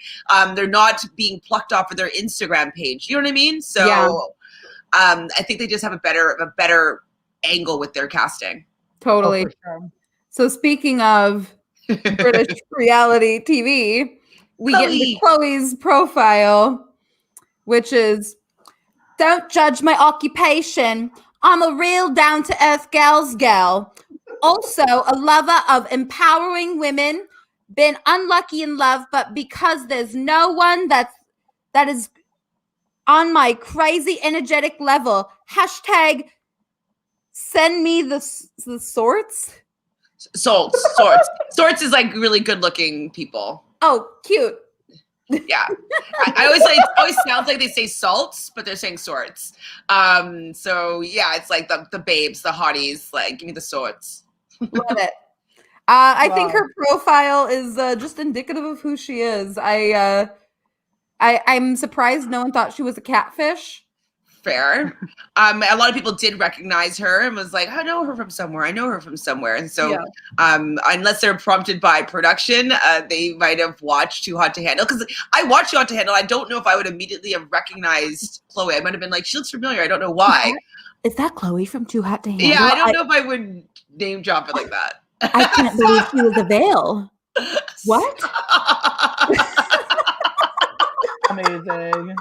They're not being plucked off of their Instagram page. You know what I mean? So, I think they just have a better angle with their casting. Totally. Sure. So speaking of British reality TV, we get into Chloe's profile, which is, don't judge my occupation. I'm a real down-to-earth girl's girl. Also a lover of empowering women. Been unlucky in love, but because there's no one that is on my crazy energetic level. # send me the sorts. Sorts is like really good looking people. Oh, cute. Yeah. I always sounds like they say salts, but they're saying sorts. So yeah, it's like the babes, the hotties, like give me the sorts. Love it. I think her profile is just indicative of who she is. I'm surprised no one thought she was a catfish. Fair. A lot of people did recognize her and was like, I know her from somewhere. And so, unless they're prompted by production, they might have watched Too Hot to Handle. Because I watched Too Hot to Handle. I don't know if I would immediately have recognized Chloe. I might have been like, she looks familiar. I don't know why. Is that Chloe from Too Hot to Handle? Yeah, I don't know if I would name drop it like that. I can't believe she was a Vale. What? Amazing.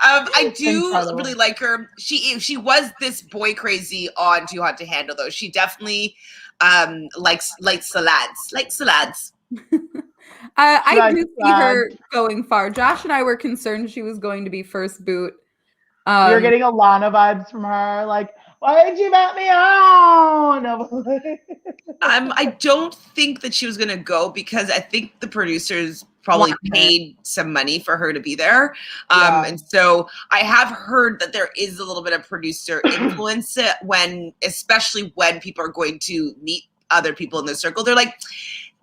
I do Incredible. really like her. She was this boy crazy on Too Hot to Handle, though. She definitely likes salads. I do see her going far. Josh and I were concerned she was going to be first boot. You're getting Alana vibes from her, like, why did you let me on? I don't think that she was going to go because I think the producers probably paid some money for her to be there. And so I have heard that there is a little bit of producer influence especially when people are going to meet other people in the circle. They're like,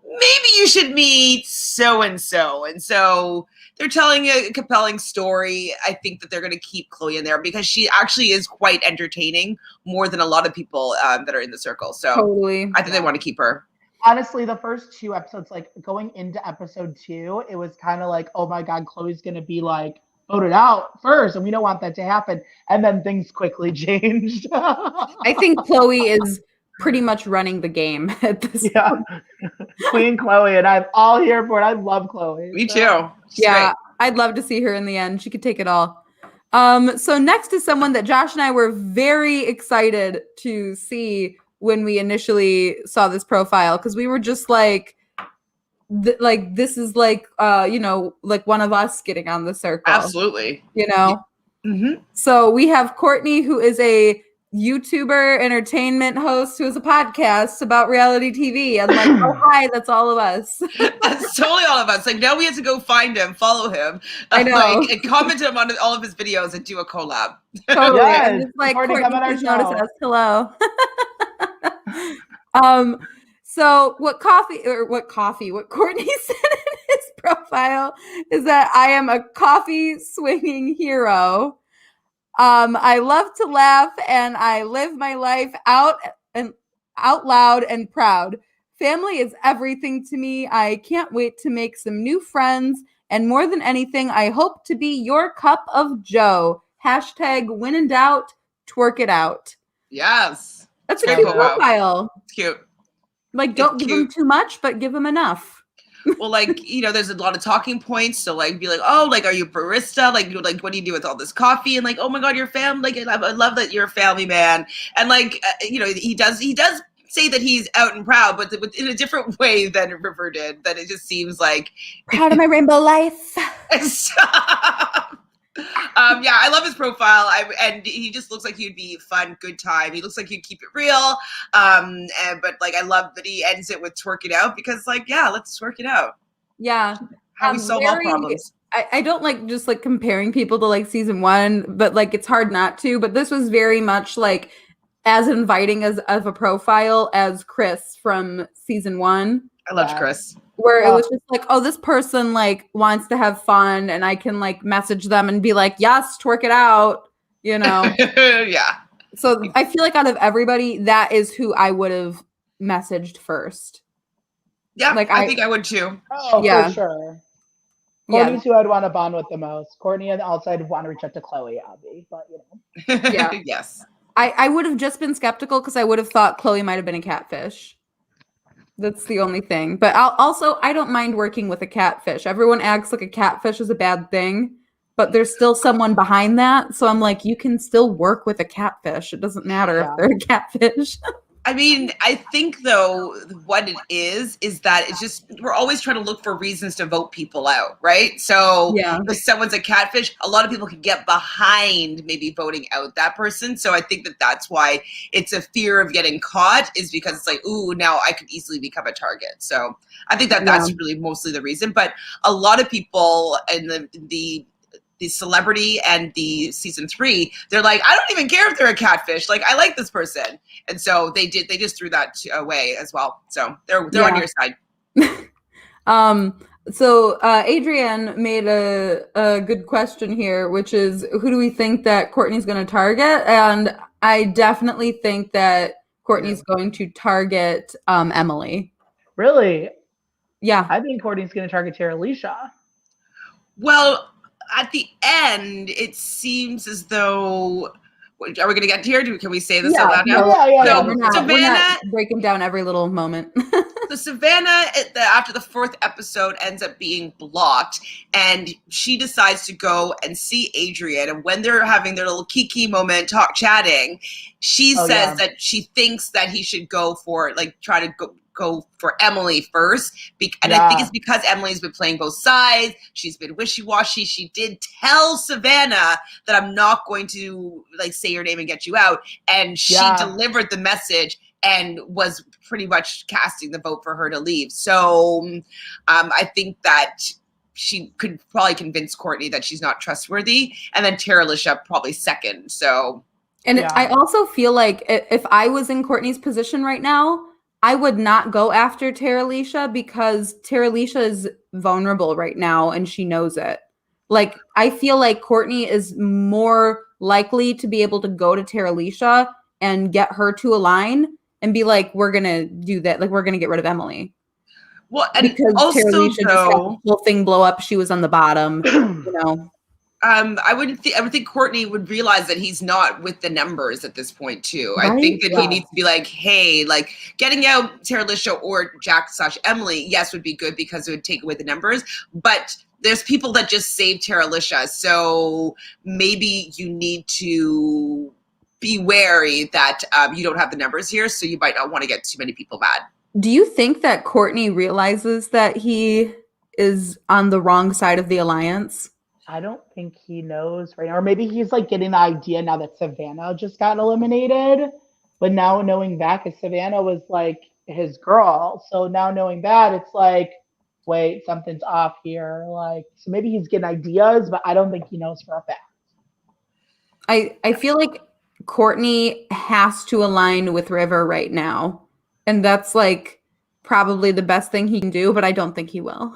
maybe you should meet so-and-so. And so they're telling a compelling story. I think that they're going to keep Chloe in there because she actually is quite entertaining more than a lot of people that are in the circle. So totally. I think they want to keep her. Honestly, the first 2 episodes, like going into episode 2, it was kind of like, oh my God, Chloe's going to be like voted out first. And we don't want that to happen. And then things quickly changed. I think Chloe is pretty much running the game at this point. Queen Chloe, and I'm all here for it. I love Chloe. Me too. She's yeah, great. I'd love to see her in the end. She could take it all. So next is someone that Josh and I were very excited to see when we initially saw this profile, because we were just like, this is like, like one of us getting on the circle. Absolutely. Mm-hmm. So we have Courtney, who is a YouTuber entertainment host who has a podcast about reality TV. And like, oh hi, that's all of us. That's totally all of us. Like now we have to go find him, follow him, I know, and comment him on all of his videos and do a collab. Totally. Yes. And it's like, Courtney, Courtney, come on our please notice show. us. Hello. So what Courtney said in his profile is that I am a coffee swinging hero. I love to laugh and I live my life out loud and proud. Family is everything to me. I can't wait to make some new friends. And more than anything, I hope to be your cup of joe. # when in doubt, twerk it out. Yes. That's a cute profile. It's cute. Like, don't give them too much, but give them enough. Well, like, there's a lot of talking points. So like, be like, oh, like, are you a barista? Like, what do you do with all this coffee? And like, oh my God, you're family. Like, I love that you're a family man. And like, he does say that he's out and proud, but in a different way than River did. That it just seems like proud of my rainbow life. Yeah, I love his profile. And he just looks like he'd be fun, good time. He looks like he'd keep it real. But like, I love that he ends it with twerk it out because like, yeah, let's twerk it out. Yeah. How we solve all problems. I don't like just like comparing people to like season 1, but like it's hard not to. But this was very much like as inviting as of a profile as Chris from season 1. I loved Chris. Where it was just like, oh, this person like wants to have fun, and I can like message them and be like, yes, twerk it out, Yeah. So I feel like out of everybody, that is who I would have messaged first. Yeah, like I think I would too. Oh, yeah, for sure. Courtney's who I'd want to bond with the most. Courtney and also I'd want to reach out to Chloe, Abby, but Yeah. Yes. I would have just been skeptical because I would have thought Chloe might have been a catfish. That's the only thing. But I don't mind working with a catfish. Everyone acts like a catfish is a bad thing, but there's still someone behind that. So I'm like, you can still work with a catfish. It doesn't matter if they're a catfish. I mean, I think though what it is that it's just we're always trying to look for reasons to vote people out, right? So if someone's a catfish, a lot of people can get behind maybe voting out that person. So I think that's why it's a fear of getting caught is because it's like, ooh, now I could easily become a target. So I think that's really mostly the reason. But a lot of people in the celebrity and the season 3, they're like, I don't even care if they're a catfish. Like, I like this person. And so they just threw that away as well. So they're on your side. So Adrienne made a good question here, which is who do we think that Courtney's going to target? And I definitely think that Courtney's going to target Emily. Really? Yeah. I think Courtney's going to target Alicia. Well, at the end, it seems as though. Are we going to get here? Can we say this out loud now? Yeah. We're not breaking down every little moment. So Savannah, after the 4th episode, ends up being blocked, and she decides to go and see Adrienne. And when they're having their little kiki moment, chatting, she says that she thinks that he should go for, try to go for Emily first. And I think it's because Emily's been playing both sides. She's been wishy-washy. She did tell Savannah that I'm not going to say your name and get you out. And she delivered the message and was pretty much casting the vote for her to leave. So I think that she could probably convince Courtney that she's not trustworthy. And then Alicia probably second. So. And I also feel like if I was in Courtney's position right now, I would not go after Alicia because Alicia is vulnerable right now and she knows it. I feel like Courtney is more likely to be able to go to Alicia and get her to align and be like, we're going to do that. We're going to get rid of Emily. Well, and because also, Alicia just had the whole thing blow up. She was on the bottom, I would think Courtney would realize that he's not with the numbers at this point too. Right? I think that he needs to be like, hey, getting out Alicia or Jack/Emily, yes, would be good because it would take away the numbers. But there's people that just saved Alicia, so maybe you need to be wary that you don't have the numbers here, so you might not want to get too many people mad. Do you think that Courtney realizes that he is on the wrong side of the alliance? I don't think he knows right now. Or maybe he's getting the idea now that Savannah just got eliminated. But now knowing that, because Savannah was his girl. So now knowing that, it's wait, something's off here. So maybe he's getting ideas, but I don't think he knows for a fact. I feel like Courtney has to align with River right now. And that's probably the best thing he can do, but I don't think he will.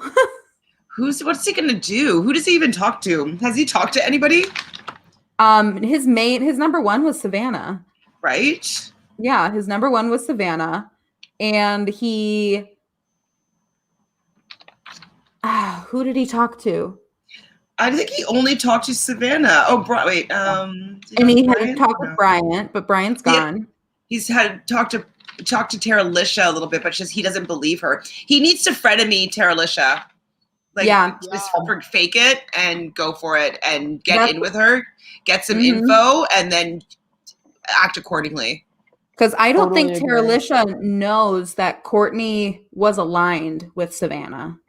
What's he gonna do? Who does he even talk to? Has he talked to anybody? His number one was Savannah. Right? Yeah, his number one was Savannah. And who did he talk to? I think he only talked to Savannah. Oh, wait. And he had talked with Bryant, but Bryant's gone. He's had talked to Alicia a little bit, but he doesn't believe her. He needs to frenemy Alicia. Just fake it and go for it and get in with her, get some info, and then act accordingly. Because I don't think Alicia knows that Courtney was aligned with Savannah.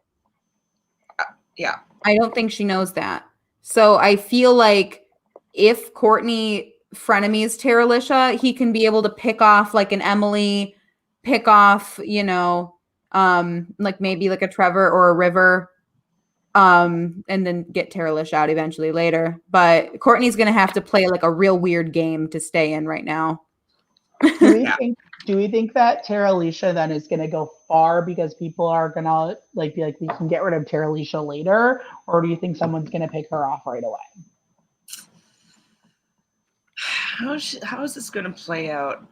I don't think she knows that. So I feel like if Courtney frenemies Alicia, he can be able to pick off an Emily, pick off, maybe a Trevor or a River. And then get Alicia out eventually later. But Courtney's going to have to play a real weird game to stay in right now. Do we think that Alicia then is going to go far because people are going to be like, we can get rid of Alicia later? Or do you think someone's going to pick her off right away? How is this going to play out?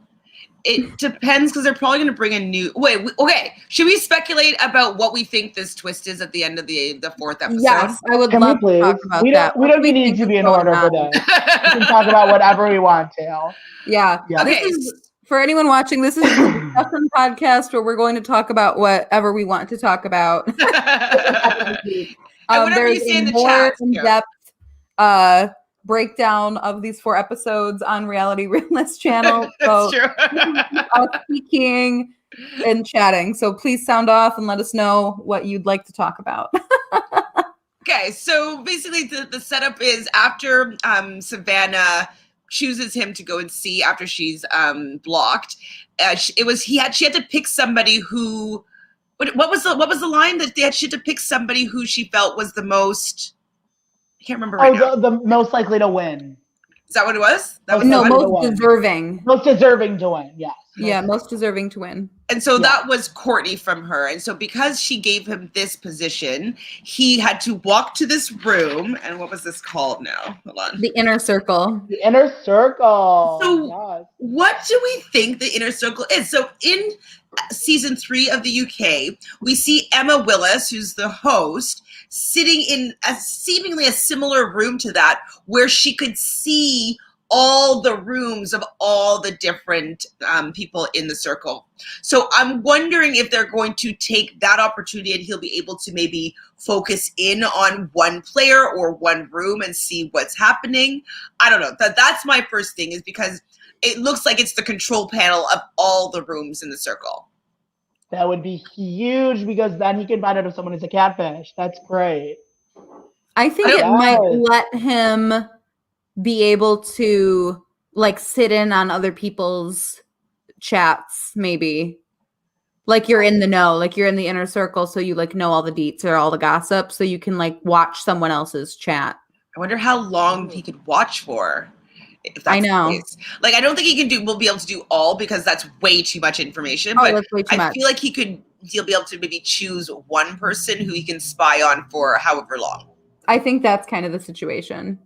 It depends because they're probably going to bring a new. Okay. Should we speculate about what we think this twist is at the end of the 4th episode? Yes, I would love to talk about that. We don't need to be in order for this. We can talk about whatever we want to. Yeah. Okay. For anyone watching, this is a discussion podcast where we're going to talk about whatever we want to talk about. Whatever you say in the chat. In-depth breakdown of these 4 episodes on Reality Realnesss channel. So speaking and chatting. So please sound off and let us know what you'd like to talk about. Okay, so basically the setup is after Savannah chooses him to go and see after she's blocked. She had to pick somebody who. What was the line that she had to pick somebody who she felt was the most. I can't remember right now. The most likely to win. Is that what it was? Most deserving. Most deserving to win, yes. Yeah, most deserving to win. And so Yeah. that was Courtney from her. And so because she gave him this position, he had to walk to this room. And what was this called now? Hold on. The inner circle. The inner circle. So Yes. what do we think the inner circle is? So in season 3 of the UK, we see Emma Willis, who's the host, sitting in seemingly a similar room to that, where she could see all the rooms of all the different people in the circle. So I'm wondering if they're going to take that opportunity and he'll be able to maybe focus in on one player or one room and see what's happening. I don't know. That's my first thing, is because it looks like it's the control panel of all the rooms in the circle. That would be huge, because then he can find out if someone is a catfish. That's great. I think it might let him be able to like sit in on other people's chats, maybe. Like you're in the know, like you're in the inner circle, so you like know all the deets or all the gossip, so you can like watch someone else's chat. I wonder how long he could watch for. If that's I know. The case. Like, I don't think will be able to do all, because that's way too much information. Oh, but that's way too much. feel like he'll be able to maybe choose one person who he can spy on for however long. I think that's kind of the situation.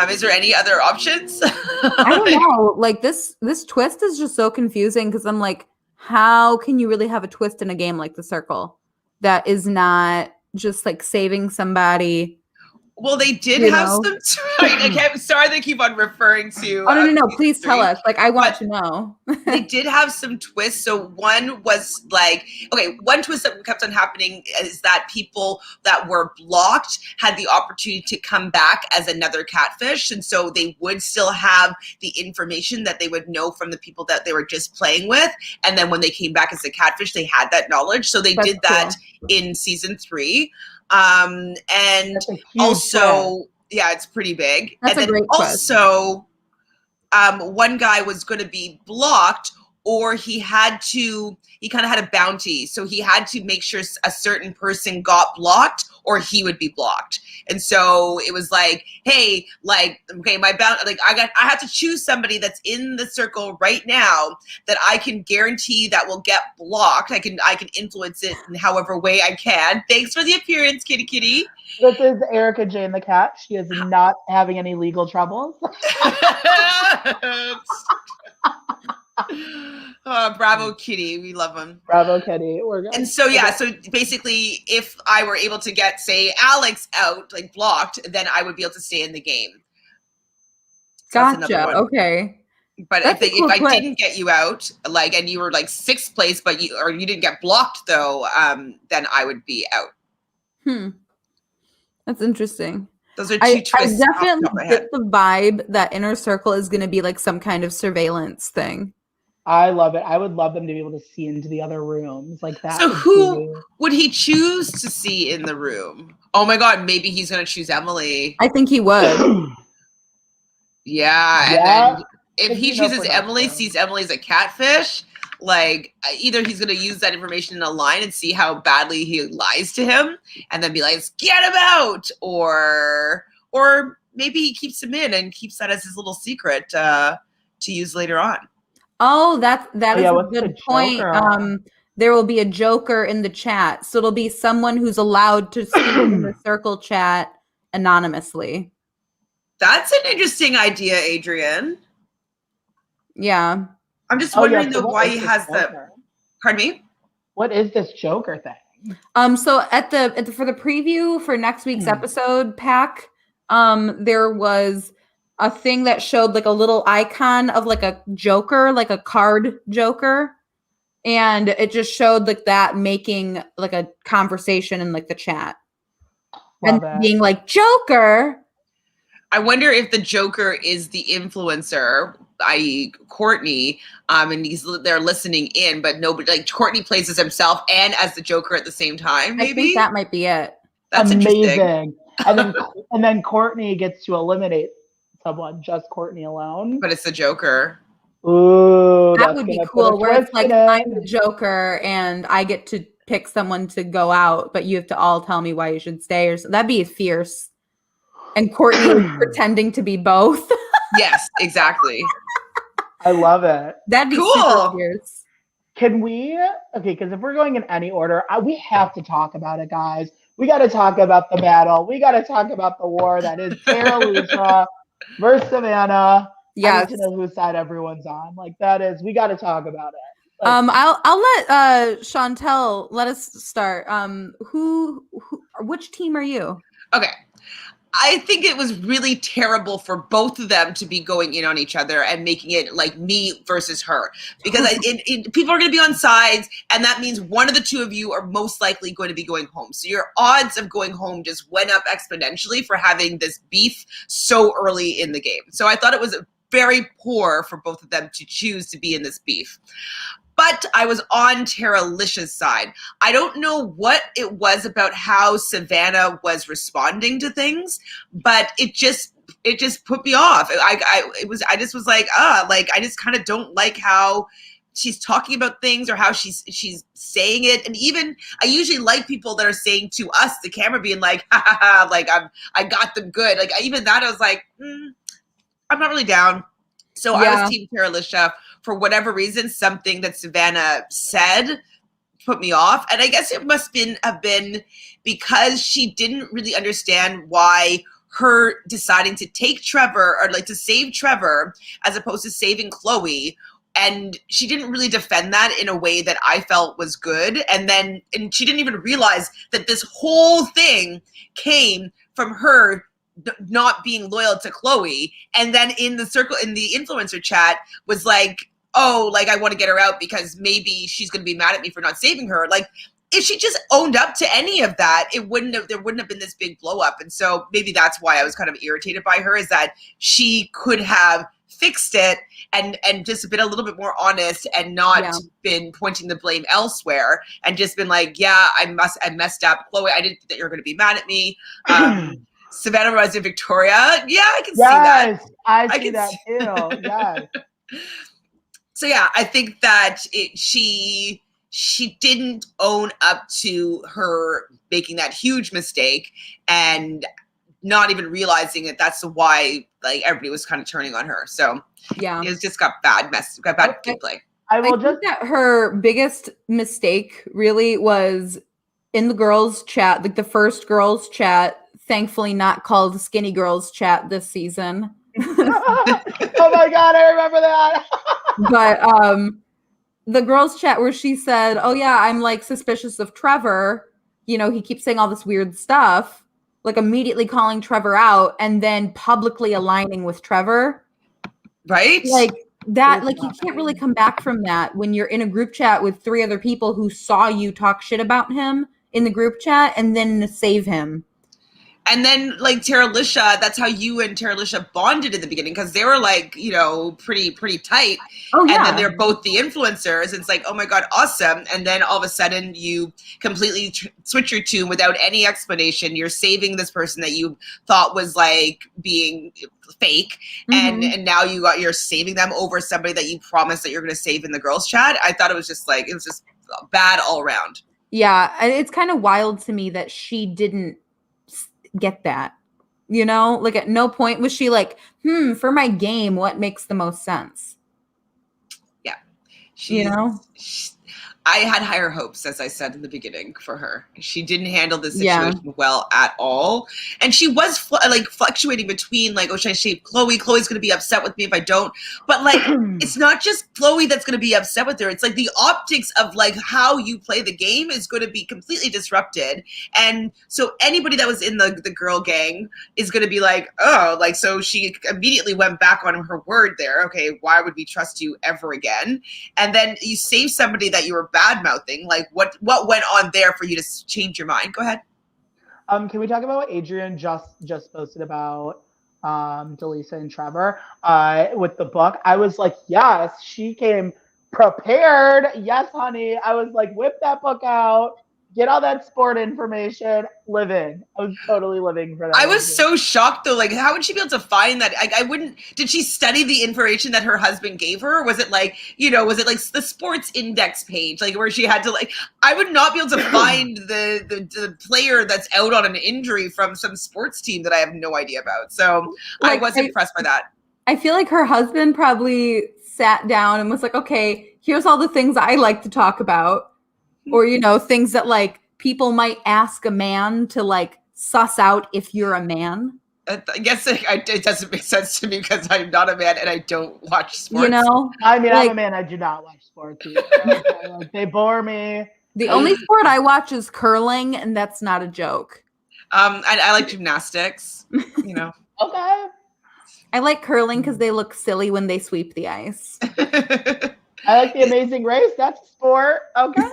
Is there any other options? I don't know. Like this twist is just so confusing, because I'm like, how can you really have a twist in a game like The Circle that is not just like saving somebody? Well, they did have some. I'm sorry they keep on referring to. Oh no! Please tell us. Like, I want to know. They did have some twists. So one was like, one twist that kept on happening is that people that were blocked had the opportunity to come back as another catfish, and so they would still have the information that they would know from the people that they were just playing with. And then when they came back as a catfish, they had that knowledge. So they did that in season 3. And also, it's pretty big. That's and a great also, one guy was going to be blocked, or he kind of had a bounty. So he had to make sure a certain person got blocked or he would be blocked. And so it was like, hey, like, okay, my bounty, like I have to choose somebody that's in the circle right now that I can guarantee that will get blocked. I can influence it in however way I can. Thanks for the appearance, Kitty Kitty. This is Erica Jane the cat. She is not having any legal troubles. Bravo, Kitty. We love him. Bravo, Kitty. We're good. And so, so basically, if I were able to get, say, Alex out, like blocked, then I would be able to stay in the game. So gotcha. Okay. But if I didn't get you out, like, and you were like 6th place, but you didn't get blocked though, then I would be out. That's interesting. Those are two twists. I definitely get the vibe that inner circle is going to be like some kind of surveillance thing. I love it. I would love them to be able to see into the other rooms like that. So who would he choose to see in the room? Oh my God, maybe he's going to choose Emily. I think he would. Yeah. And then if he chooses Emily, sees Emily as a catfish, like either he's going to use that information in a line and see how badly he lies to him and then be like, get him out. Or maybe he keeps him in and keeps that as his little secret to use later on. Oh, that is a good point. There will be a joker in the chat. So it'll be someone who's allowed to speak in the circle chat anonymously. That's an interesting idea, Adrian. Yeah. I'm just wondering though why he has that. Pardon me? What is this Joker thing? So for the preview for next week's episode pack, there was a thing that showed like a little icon of like a Joker, like a card Joker. And it just showed like that making like a conversation in like the chat. Love and being like, Joker. I wonder if the Joker is the influencer, i.e. Courtney, and they're listening in, but nobody, like Courtney plays as himself and as the Joker at the same time, maybe? I think that might be it. That's amazing. And then Courtney gets to eliminate someone, just Courtney alone. But it's the Joker. Ooh, that would be cool. Where it's like I'm the Joker and I get to pick someone to go out, but you have to all tell me why you should stay. Or so. That'd be fierce. And Courtney pretending to be both. Yes, exactly. I love it. That'd be Cool. super fierce. Can we? Okay, because if we're going in any order, we have to talk about it, guys. We got to talk about the battle. We got to talk about the war that is Alicia versus Savannah. Yes. I need to know whose side everyone's on. Like that is, we got to talk about it. Like, I'll let Chantele let us start. Which team are you? Okay. I think it was really terrible for both of them to be going in on each other and making it like me versus her, because people are going to be on sides, and that means one of the two of you are most likely going to be going home. So your odds of going home just went up exponentially for having this beef so early in the game. So I thought it was very poor for both of them to choose to be in this beef. But I was on Alicia's side. I don't know what it was about how Savannah was responding to things, but it just put me off. I just was like, I just kind of don't like how she's talking about things or how she's saying it. And even I usually like people that are saying to us, the camera, being like, ha ha ha, like I got them good. Like even that, I was like, I'm not really down. So I was team Alicia. For whatever reason, something that Savannah said put me off. And I guess it must have been because she didn't really understand why her deciding to take Trevor, or like to save Trevor as opposed to saving Chloe. And she didn't really defend that in a way that I felt was good. And she didn't even realize that this whole thing came from her not being loyal to Chloe. And then in the influencer chat was like, oh, like I want to get her out because maybe she's going to be mad at me for not saving her. Like if she just owned up to any of that, there wouldn't have been this big blow up. And so maybe that's why I was kind of irritated by her, is that she could have fixed it and just been a little bit more honest and not been pointing the blame elsewhere, and just been like, yeah, I messed up. Chloe, I didn't think that you were going to be mad at me. Savannah rising Victoria. Yeah, I can see that. I see that too. Yes. So yeah, I think that she didn't own up to her making that huge mistake, and not even realizing that that's why like everybody was kind of turning on her. So yeah, it just got bad gameplay. I think that her biggest mistake really was in the girls' chat, like the first girls' chat. Thankfully, not called Skinny Girls Chat this season. Oh my God, I remember that. But the girls' chat where she said, oh yeah, I'm like suspicious of Trevor. You know, he keeps saying all this weird stuff, like immediately calling Trevor out and then publicly aligning with Trevor. Right? Like that, like you can't really come back from that when you're in a group chat with 3 other people who saw you talk shit about him in the group chat and then save him. And then, like, Alicia, that's how you and Alicia bonded in the beginning, because they were, like, you know, pretty tight. Oh, yeah. And then they're both the influencers. It's like, oh, my God, awesome. And then all of a sudden you completely switch your tune without any explanation. You're saving this person that you thought was, like, being fake. Mm-hmm. And now you're saving them over somebody that you promised that you're going to save in the girls' chat. I thought it was just, like, it was just bad all around. Yeah, it's kind of wild to me that she didn't get that, you know, like at no point was she like, for my game, what makes the most sense? Yeah, I had higher hopes, as I said in the beginning, for her. She didn't handle the situation well at all. And she was fluctuating between like, oh, should I shave Chloe? Chloe's going to be upset with me if I don't. But like, it's not just Chloe that's going to be upset with her. It's like the optics of like how you play the game is going to be completely disrupted. And so anybody that was in the girl gang is going to be like, oh, like, so she immediately went back on her word there. Okay, why would we trust you ever again? And then you save somebody that you were bad-mouthing. Like what went on there for you to change your mind? Go ahead. Can we talk about what Adrian just posted about Delisa and Trevor with the book? I was like, yes, she came prepared. Yes, honey. I was like, whip that book out. Get all that sport information. Living. I was totally living for that. I was so shocked though. Like, how would she be able to find that? I wouldn't. Did she study the information that her husband gave her? Or was it like, you know, was it like the sports index page, like where she had to like? I would not be able to find the player that's out on an injury from some sports team that I have no idea about. So like, I was impressed by that. I feel like her husband probably sat down and was like, okay, here's all the things I like to talk about, or, you know, things that like people might ask a man to like suss out if you're a man. I guess it doesn't make sense to me because I'm not a man and I don't watch sports. You know, I mean, like, I'm a man. I do not watch sports either. Okay? Like, they bore me. the only sport I watch is curling, and that's not a joke. I like gymnastics, you know. Okay. I like curling because they look silly when they sweep the ice. I like the Amazing Race. That's a sport. Okay.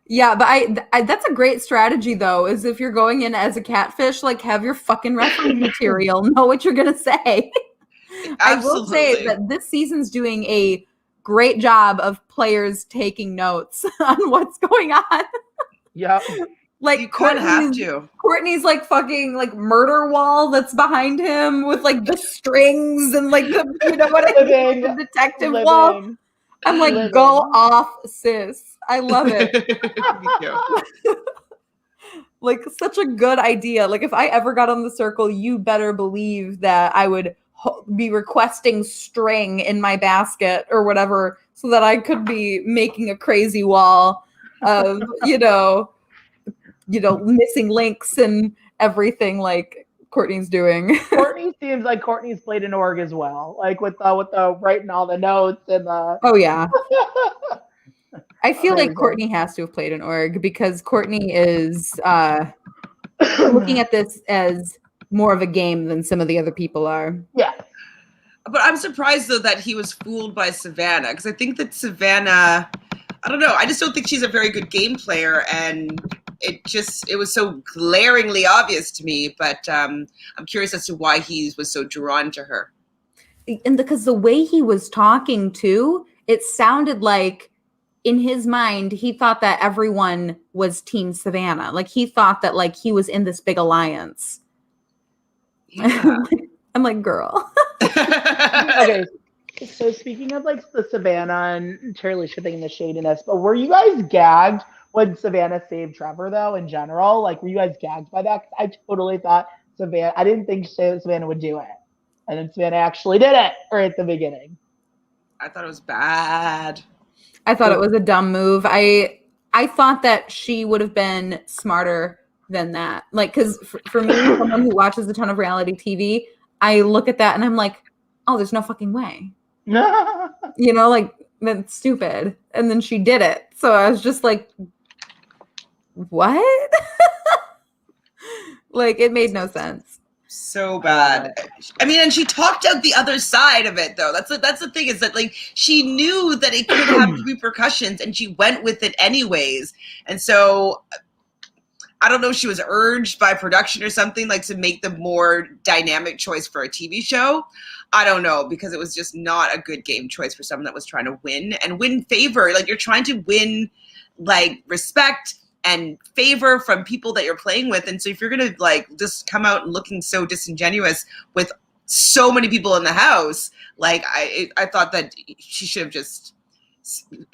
Yeah, but I that's a great strategy though, is if you're going in as a catfish, like have your fucking reference material, know what you're gonna say. I will say that this season's doing a great job of players taking notes on what's going on. Yep. Like You kind of have to. Courtney's like fucking like murder wall that's behind him with like the strings and like the, you know what I mean, the detective wall. I'm like, go off, sis. I love it. Me too. Like, such a good idea. Like, if I ever got on the circle, you better believe that I would be requesting string in my basket or whatever so that I could be making a crazy wall of, you know, missing links and everything like Courtney's doing. Courtney seems like Courtney's played an org as well, like with the writing all the notes and the. Oh yeah. I feel Amazing. like Courtney has to have played an org because Courtney is looking at this as more of a game than some of the other people are. Yeah. But I'm surprised though that he was fooled by Savannah, because I think that Savannah, I don't know, I just don't think she's a very good game player, and it was so glaringly obvious to me. But I'm curious as to why he was so drawn to her. And because the way he was talking too, it sounded like in his mind, he thought that everyone was Team Savannah. Like he thought that like he was in this big alliance. Yeah. I'm like, girl. Okay. So speaking of like the Savannah and Charlie shipping the shadiness, but were you guys gagged when Savannah saved Trevor though in general? Like, were you guys gagged by that? 'Cause I totally thought I didn't think Savannah would do it. And then Savannah actually did it right at the beginning. I thought it was bad. I thought it was a dumb move. I thought that she would have been smarter than that. Like, because for me, someone who watches a ton of reality TV, I look at that and I'm like, oh, there's no fucking way. You know, like, that's stupid. And then she did it. So I was just like, what? Like, it made no sense. So bad. I mean, and she talked out the other side of it, though. That's the thing, is that like she knew that it could have repercussions, and she went with it anyways. And so I don't know if she was urged by production or something like to make the more dynamic choice for a TV show. I don't know, because it was just not a good game choice for someone that was trying to win and win favor. Like, you're trying to win like respect and favor from people that you're playing with. And so if you're going to like just come out and looking so disingenuous with so many people in the house, like I thought that she should have just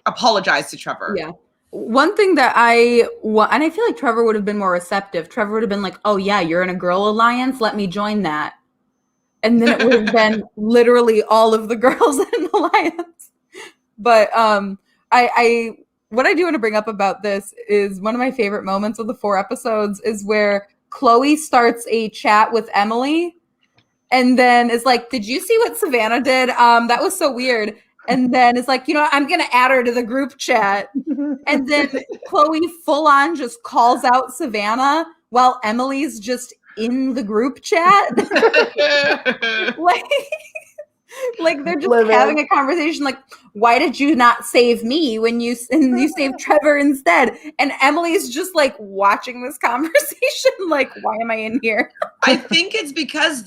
apologized to Trevor. Yeah. One thing that and I feel like Trevor would have been more receptive. Trevor would have been like, oh yeah, you're in a girl alliance. Let me join that. And then it would have been literally all of the girls in the alliance. But what I do want to bring up about this is one of my favorite moments of the 4 episodes is where Chloe starts a chat with Emily and then is like, did you see what Savannah did? That was so weird. And then it's like, you know, I'm going to add her to the group chat. And then Chloe full on just calls out Savannah while Emily's just in the group chat. Like they're just having a conversation like, why did you not save me when you saved Trevor instead? And Emily's just like watching this conversation like, why am I in here? I think it's because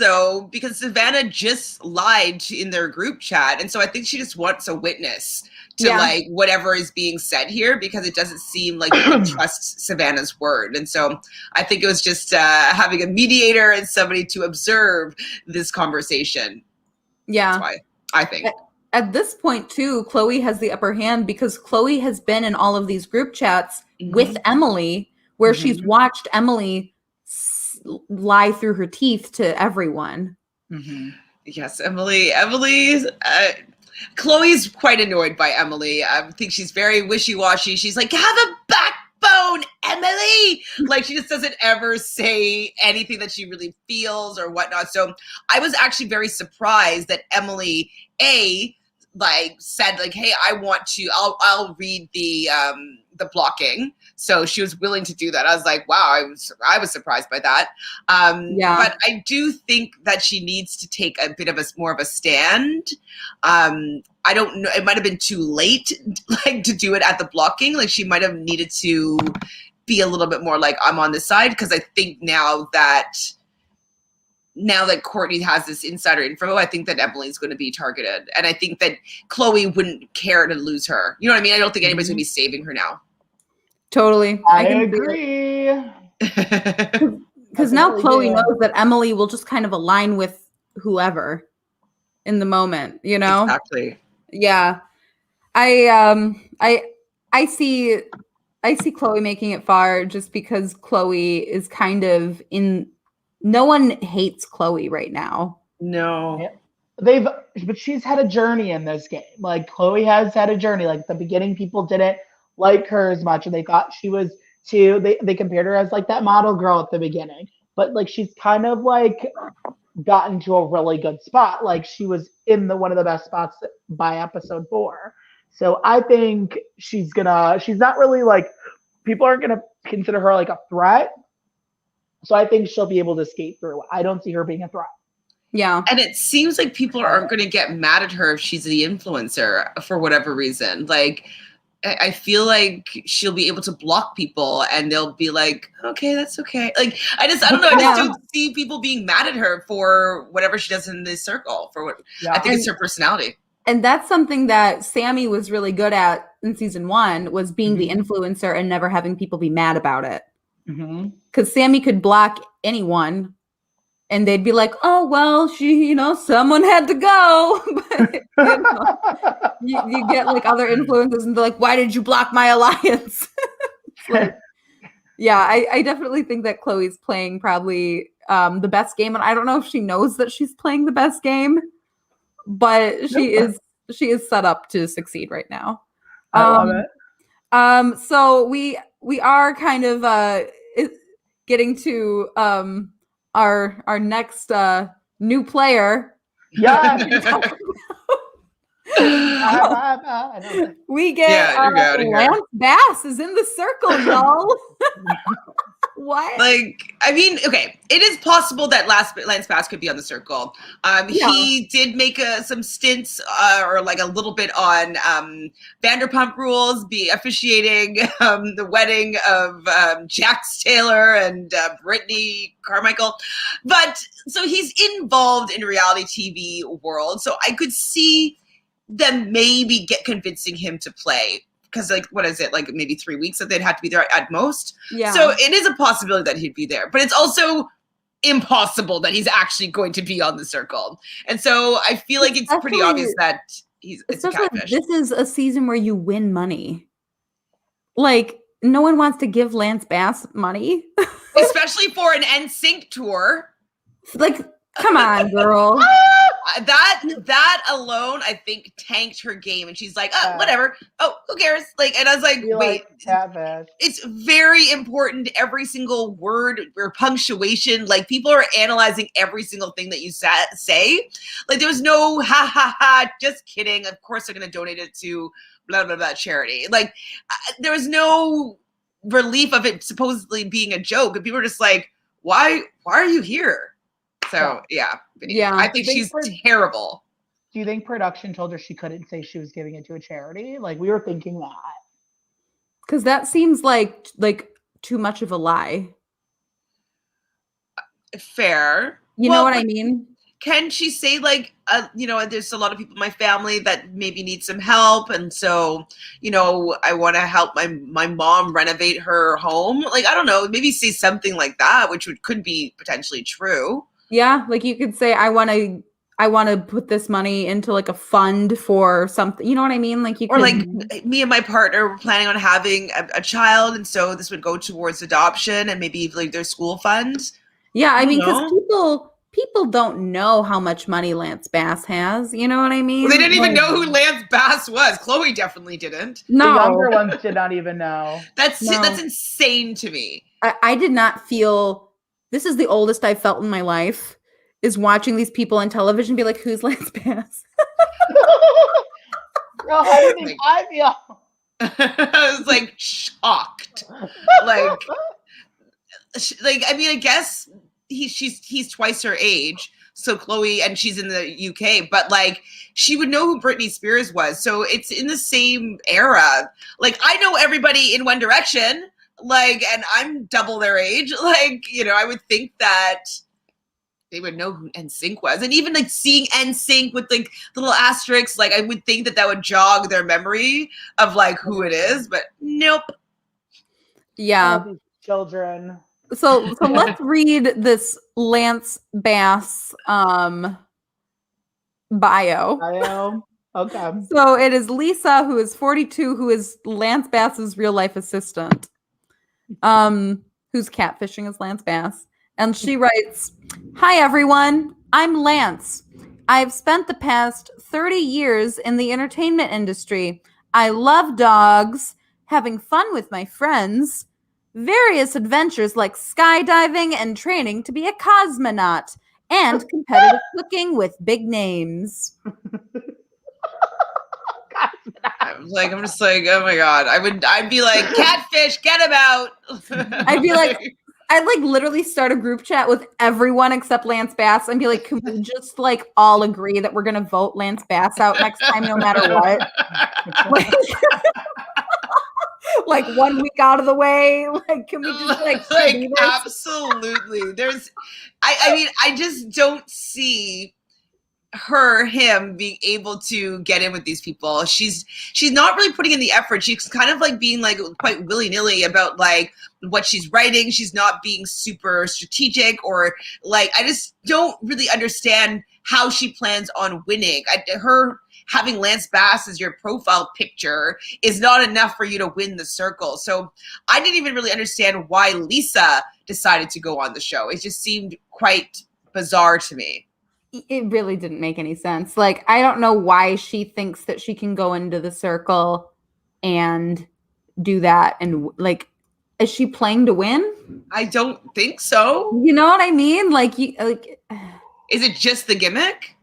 Savannah just lied in their group chat. And so I think she just wants a witness to like whatever is being said here, because it doesn't seem like you can trust Savannah's word. And so I think it was just having a mediator and somebody to observe this conversation. Yeah. That's why I think. At this point, too, Chloe has the upper hand because Chloe has been in all of these group chats with Emily where she's watched Emily lie through her teeth to everyone. Yes, Emily's. Chloe's quite annoyed by Emily. I think she's very wishy-washy. She's like, have a backbone, Emily. Like, she just doesn't ever say anything that she really feels or whatnot. So I was actually very surprised that Emily, said like, hey, I'll read the blocking. So she was willing to do that. I was like, wow, I was surprised by that. But I do think that she needs to take a bit of more of a stand. I don't know. It might have been too late, like, to do it at the blocking. Like, she might have needed to be a little bit more like, I'm on this side, because I think now that Courtney has this insider info, I think that Emily's going to be targeted, and I think that Chloe wouldn't care to lose her. You know what I mean? I don't think anybody's going to be saving her now. Totally, I agree. Because now Chloe knows that Emily will just kind of align with whoever in the moment, you know? Exactly. Yeah. I see Chloe making it far just because Chloe is kind of no one hates Chloe right now. No. But she's had a journey in this game. Like, Chloe has had a journey. Like, at the beginning, people didn't like her as much, and they thought she was they compared her as like that model girl at the beginning. But like, she's kind of like gotten to a really good spot. Like, she was in one of the best spots by episode 4. So I think she's not really like, people aren't gonna consider her like a threat. So I think she'll be able to skate through. I don't see her being a threat. Yeah. And it seems like people aren't going to get mad at her if she's the influencer for whatever reason. Like, I feel like she'll be able to block people and they'll be like, okay, that's okay. Like, I don't know. I just don't see people being mad at her for whatever she does in this circle. I think it's her personality. And that's something that Sammy was really good at in season 1, was being the influencer and never having people be mad about it. Because Sammy could block anyone and they'd be like, oh, well, someone had to go. But, you get like other influencers and they're like, why did you block my alliance? I definitely think that Chloe's playing probably the best game. And I don't know if she knows that she's playing the best game, but she is set up to succeed right now. I love it. So we are kind of getting to our next new player. Yeah. We get Lance Bass is in the circle, y'all. What? Like, I mean, okay, it is possible that Lance Bass could be on the circle. He did make some stints or like a little bit on Vanderpump Rules, officiating the wedding of Jax Taylor and Brittany Carmichael. But so he's involved in reality TV world. So I could see them maybe convincing him to play. Because, like, what is it? Like, maybe 3 weeks that they'd have to be there at most. Yeah. So it is a possibility that he'd be there. But it's also impossible that he's actually going to be on the circle. And so I feel like it's pretty obvious that it's a catfish. This is a season where you win money. Like, no one wants to give Lance Bass money. Especially for an NSYNC tour. Like, come on, girl. That alone, I think, tanked her game. And she's like, oh, whatever. Oh, who cares? Like, and I was like, wait, it's very important. Every single word or punctuation, like, people are analyzing every single thing that you say. Like, there was no ha ha ha, just kidding. Of course, they're going to donate it to blah, blah, blah charity. Like, there was no relief of it supposedly being a joke. And people were just like, why are you here? So, yeah, I think she's terrible. Do you think production told her she couldn't say she was giving it to a charity? Like, we were thinking that. Because that seems like too much of a lie. Fair. You know what I mean? Can she say, like, there's a lot of people in my family that maybe need some help. And so, I want to help my mom renovate her home. Like, I don't know, maybe say something like that, which could be potentially true. Yeah, like you could say, I want to put this money into like a fund for something. You know what I mean? Like like me and my partner were planning on having a child, and so this would go towards adoption and maybe like their school funds. Yeah, I mean, because people don't know how much money Lance Bass has. You know what I mean? Well, they didn't even Like- know who Lance Bass was. Chloe definitely didn't. The younger No, ones did not even know. That's No. insane to me. I did not feel. This is the oldest I've felt in my life. Is watching these people on television be like, "Who's Lance Bass?" Girl, how do you think I feel? I was like shocked. Like I mean, I guess he's twice her age. So Chloe, and she's in the UK, but like she would know who Britney Spears was. So it's in the same era. Like I know everybody in One Direction, like, and I'm double their age. Like, you know, I would think that they would know who NSYNC was. And even like seeing NSYNC with like the little asterisks, like I would think that would jog their memory of like who it is, but nope. Yeah. All these children. So let's read this Lance Bass bio. Okay. So it is Lisa, who is 42, who is Lance Bass's real life assistant, who's catfishing as Lance Bass. And she writes, "Hi, everyone. I'm Lance. I've spent the past 30 years in the entertainment industry. I love dogs, having fun with my friends, various adventures like skydiving and training to be a cosmonaut, and competitive cooking with big names." I'm just like, oh my God. I'd be like, catfish, get him out. I'd be like, I'd like literally start a group chat with everyone except Lance Bass and be like, can we just like all agree that we're going to vote Lance Bass out next time, no matter what? Like 1 week out of the way. Like, can we just like do this? Absolutely. I mean, I just don't see him being able to get in with these people. She's not really putting in the effort. She's kind of like being like quite willy-nilly about like what she's writing. She's not being super strategic, or like, I just don't really understand how she plans on winning. Her having Lance Bass as your profile picture is not enough for you to win the circle. So I didn't even really understand why Lisa decided to go on the show. It just seemed quite bizarre to me. It really didn't make any sense. Like, I don't know why she thinks that she can go into the circle and do that. And like, is she playing to win? I don't think so. You know what I mean? Like, Is it just the gimmick?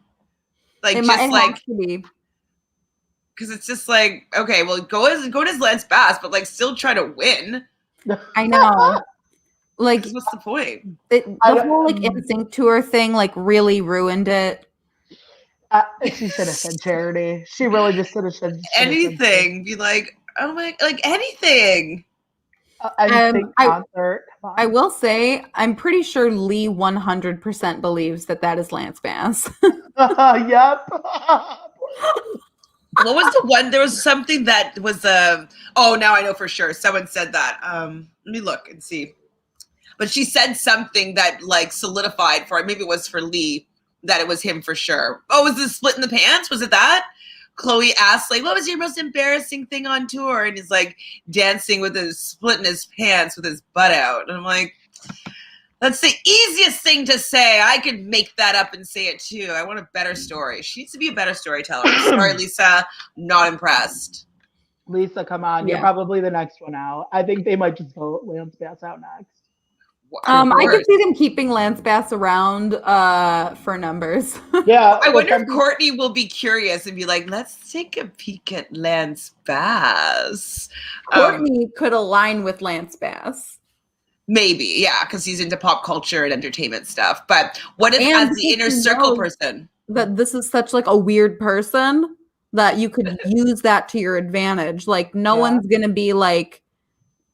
Like, it just like, has to be. because it's just like, okay, well, go as Lance Bass, but like still try to win. I know. Like, What's the point? the whole like NSYNC tour thing like really ruined it. She should have said charity. She really just should have said Anything. Be like, oh my, like anything. Concert. I will say, I'm pretty sure Lee 100% believes that is Lance Bass. Yep. What was the one? There was something that was oh, now I know for sure. Someone said that. Let me look and see. But she said something that like solidified for, maybe it was for Lee, that it was him for sure. Oh, was it split in the pants? Was it that? Chloe asked, like, what was your most embarrassing thing on tour? And he's like dancing with his split in his pants with his butt out. And I'm like, that's the easiest thing to say. I could make that up and say it too. I want a better story. She needs to be a better storyteller. Sorry, Lisa. Not impressed. Lisa, come on. You're probably the next one out. I think they might just vote Lance Bass out next. I could see them keeping Lance Bass around for numbers. Yeah. I wonder if Courtney will be curious and be like, let's take a peek at Lance Bass. Courtney could align with Lance Bass. Maybe, yeah, because he's into pop culture and entertainment stuff. But what if as the inner circle person? That this is such like a weird person that you could use that to your advantage. Like no one's going to be like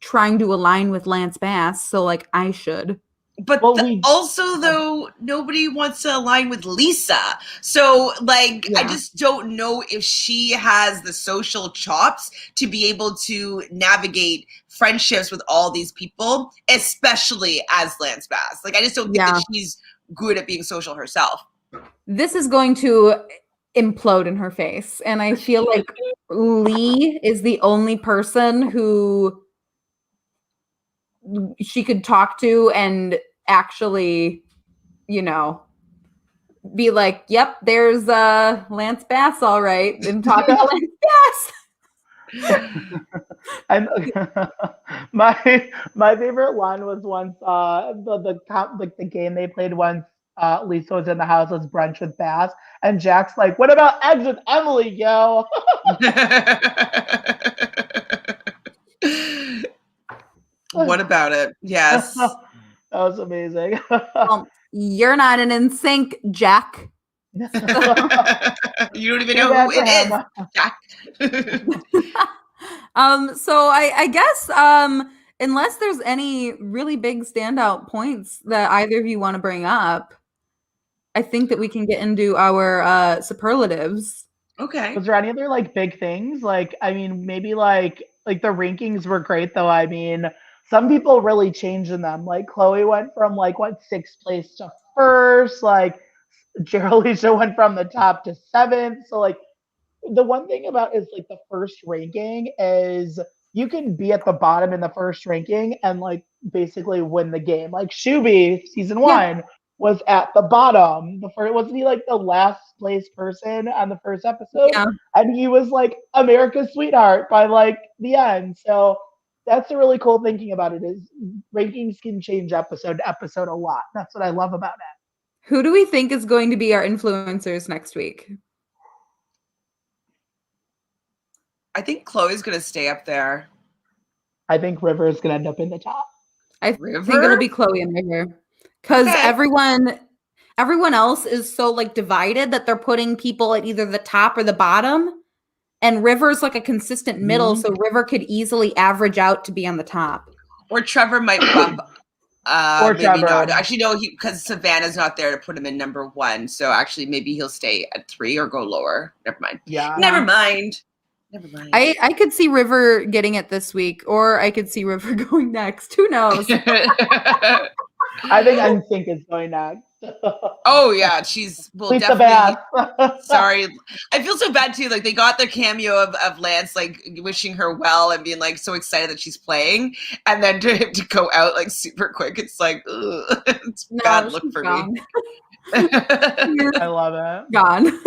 trying to align with Lance Bass, so like I should. But also though, nobody wants to align with Lisa. So like I just don't know if she has the social chops to be able to navigate friendships with all these people, especially as Lance Bass. Like I just don't think that she's good at being social herself. This is going to implode in her face, and I feel like Lee is the only person who she could talk to and actually, you know, be like, yep, there's Lance Bass, all right. I'm talking to Lance Bass. And my favorite line was once the game they played once Lisa was in the house was brunch with Bass, and Jack's like, "What about eggs with Emily, yo?" What about it? Yes. That was amazing. You're not an NSYNC, Jack. You don't even Too know bad who for it is, him. Jack. So I guess unless there's any really big standout points that either of you want to bring up, I think that we can get into our superlatives. Okay. Was there any other like big things? Like, I mean, maybe like the rankings were great though. I mean, some people really changed in them. Like Chloe went from like what, sixth place to first. Like Alicia went from the top to seventh. So like the one thing about is like the first ranking is you can be at the bottom in the first ranking and like basically win the game. Like Shuby season one was at the bottom. The first, wasn't he like the last place person on the first episode? Yeah. And he was like America's sweetheart by like the end. So that's the really cool thinking about it is rankings can change episode to episode a lot. That's what I love about it. Who do we think is going to be our influencers next week? I think Chloe's going to stay up there. I think River is going to end up in the top. I think it'll be Chloe and River. Because everyone else is so like divided that they're putting people at either the top or the bottom. And River's like a consistent middle, so River could easily average out to be on the top. Or Trevor might bump. Or maybe Trevor. not. Actually, no, because Savannah's not there to put him in number one. So actually, maybe he'll stay at 3 or go lower. Never mind. Yeah. Never mind. I could see River getting it this week, or I could see River going next. Who knows? I think NSYNC is going next. Oh yeah, she's Lisa definitely. Sorry, I feel so bad too. Like they got their cameo of Lance, like wishing her well and being like so excited that she's playing, and then to him to go out like super quick, it's like it's bad look for me. I love it. Gone.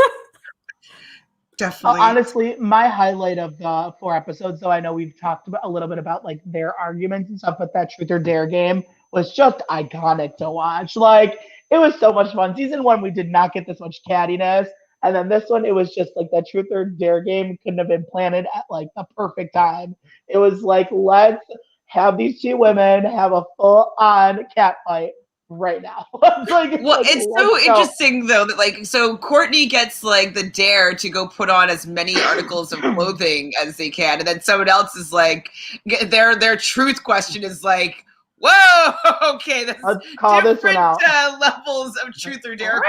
Definitely. Honestly, my highlight of the 4 episodes, though I know we've talked about a little bit about like their arguments and stuff, but that Truth or Dare game was just iconic to watch. Like it was so much fun. Season 1, we did not get this much cattiness. And then this one, it was just like that Truth or Dare game couldn't have been planted at like the perfect time. It was like, let's have these 2 women have a full-on cat fight right now. It's so interesting though that like so Courtney gets like the dare to go put on as many articles of clothing as they can, and then someone else is like their truth question is like, whoa, okay, that's let's call different this one out. levels of truth or dare.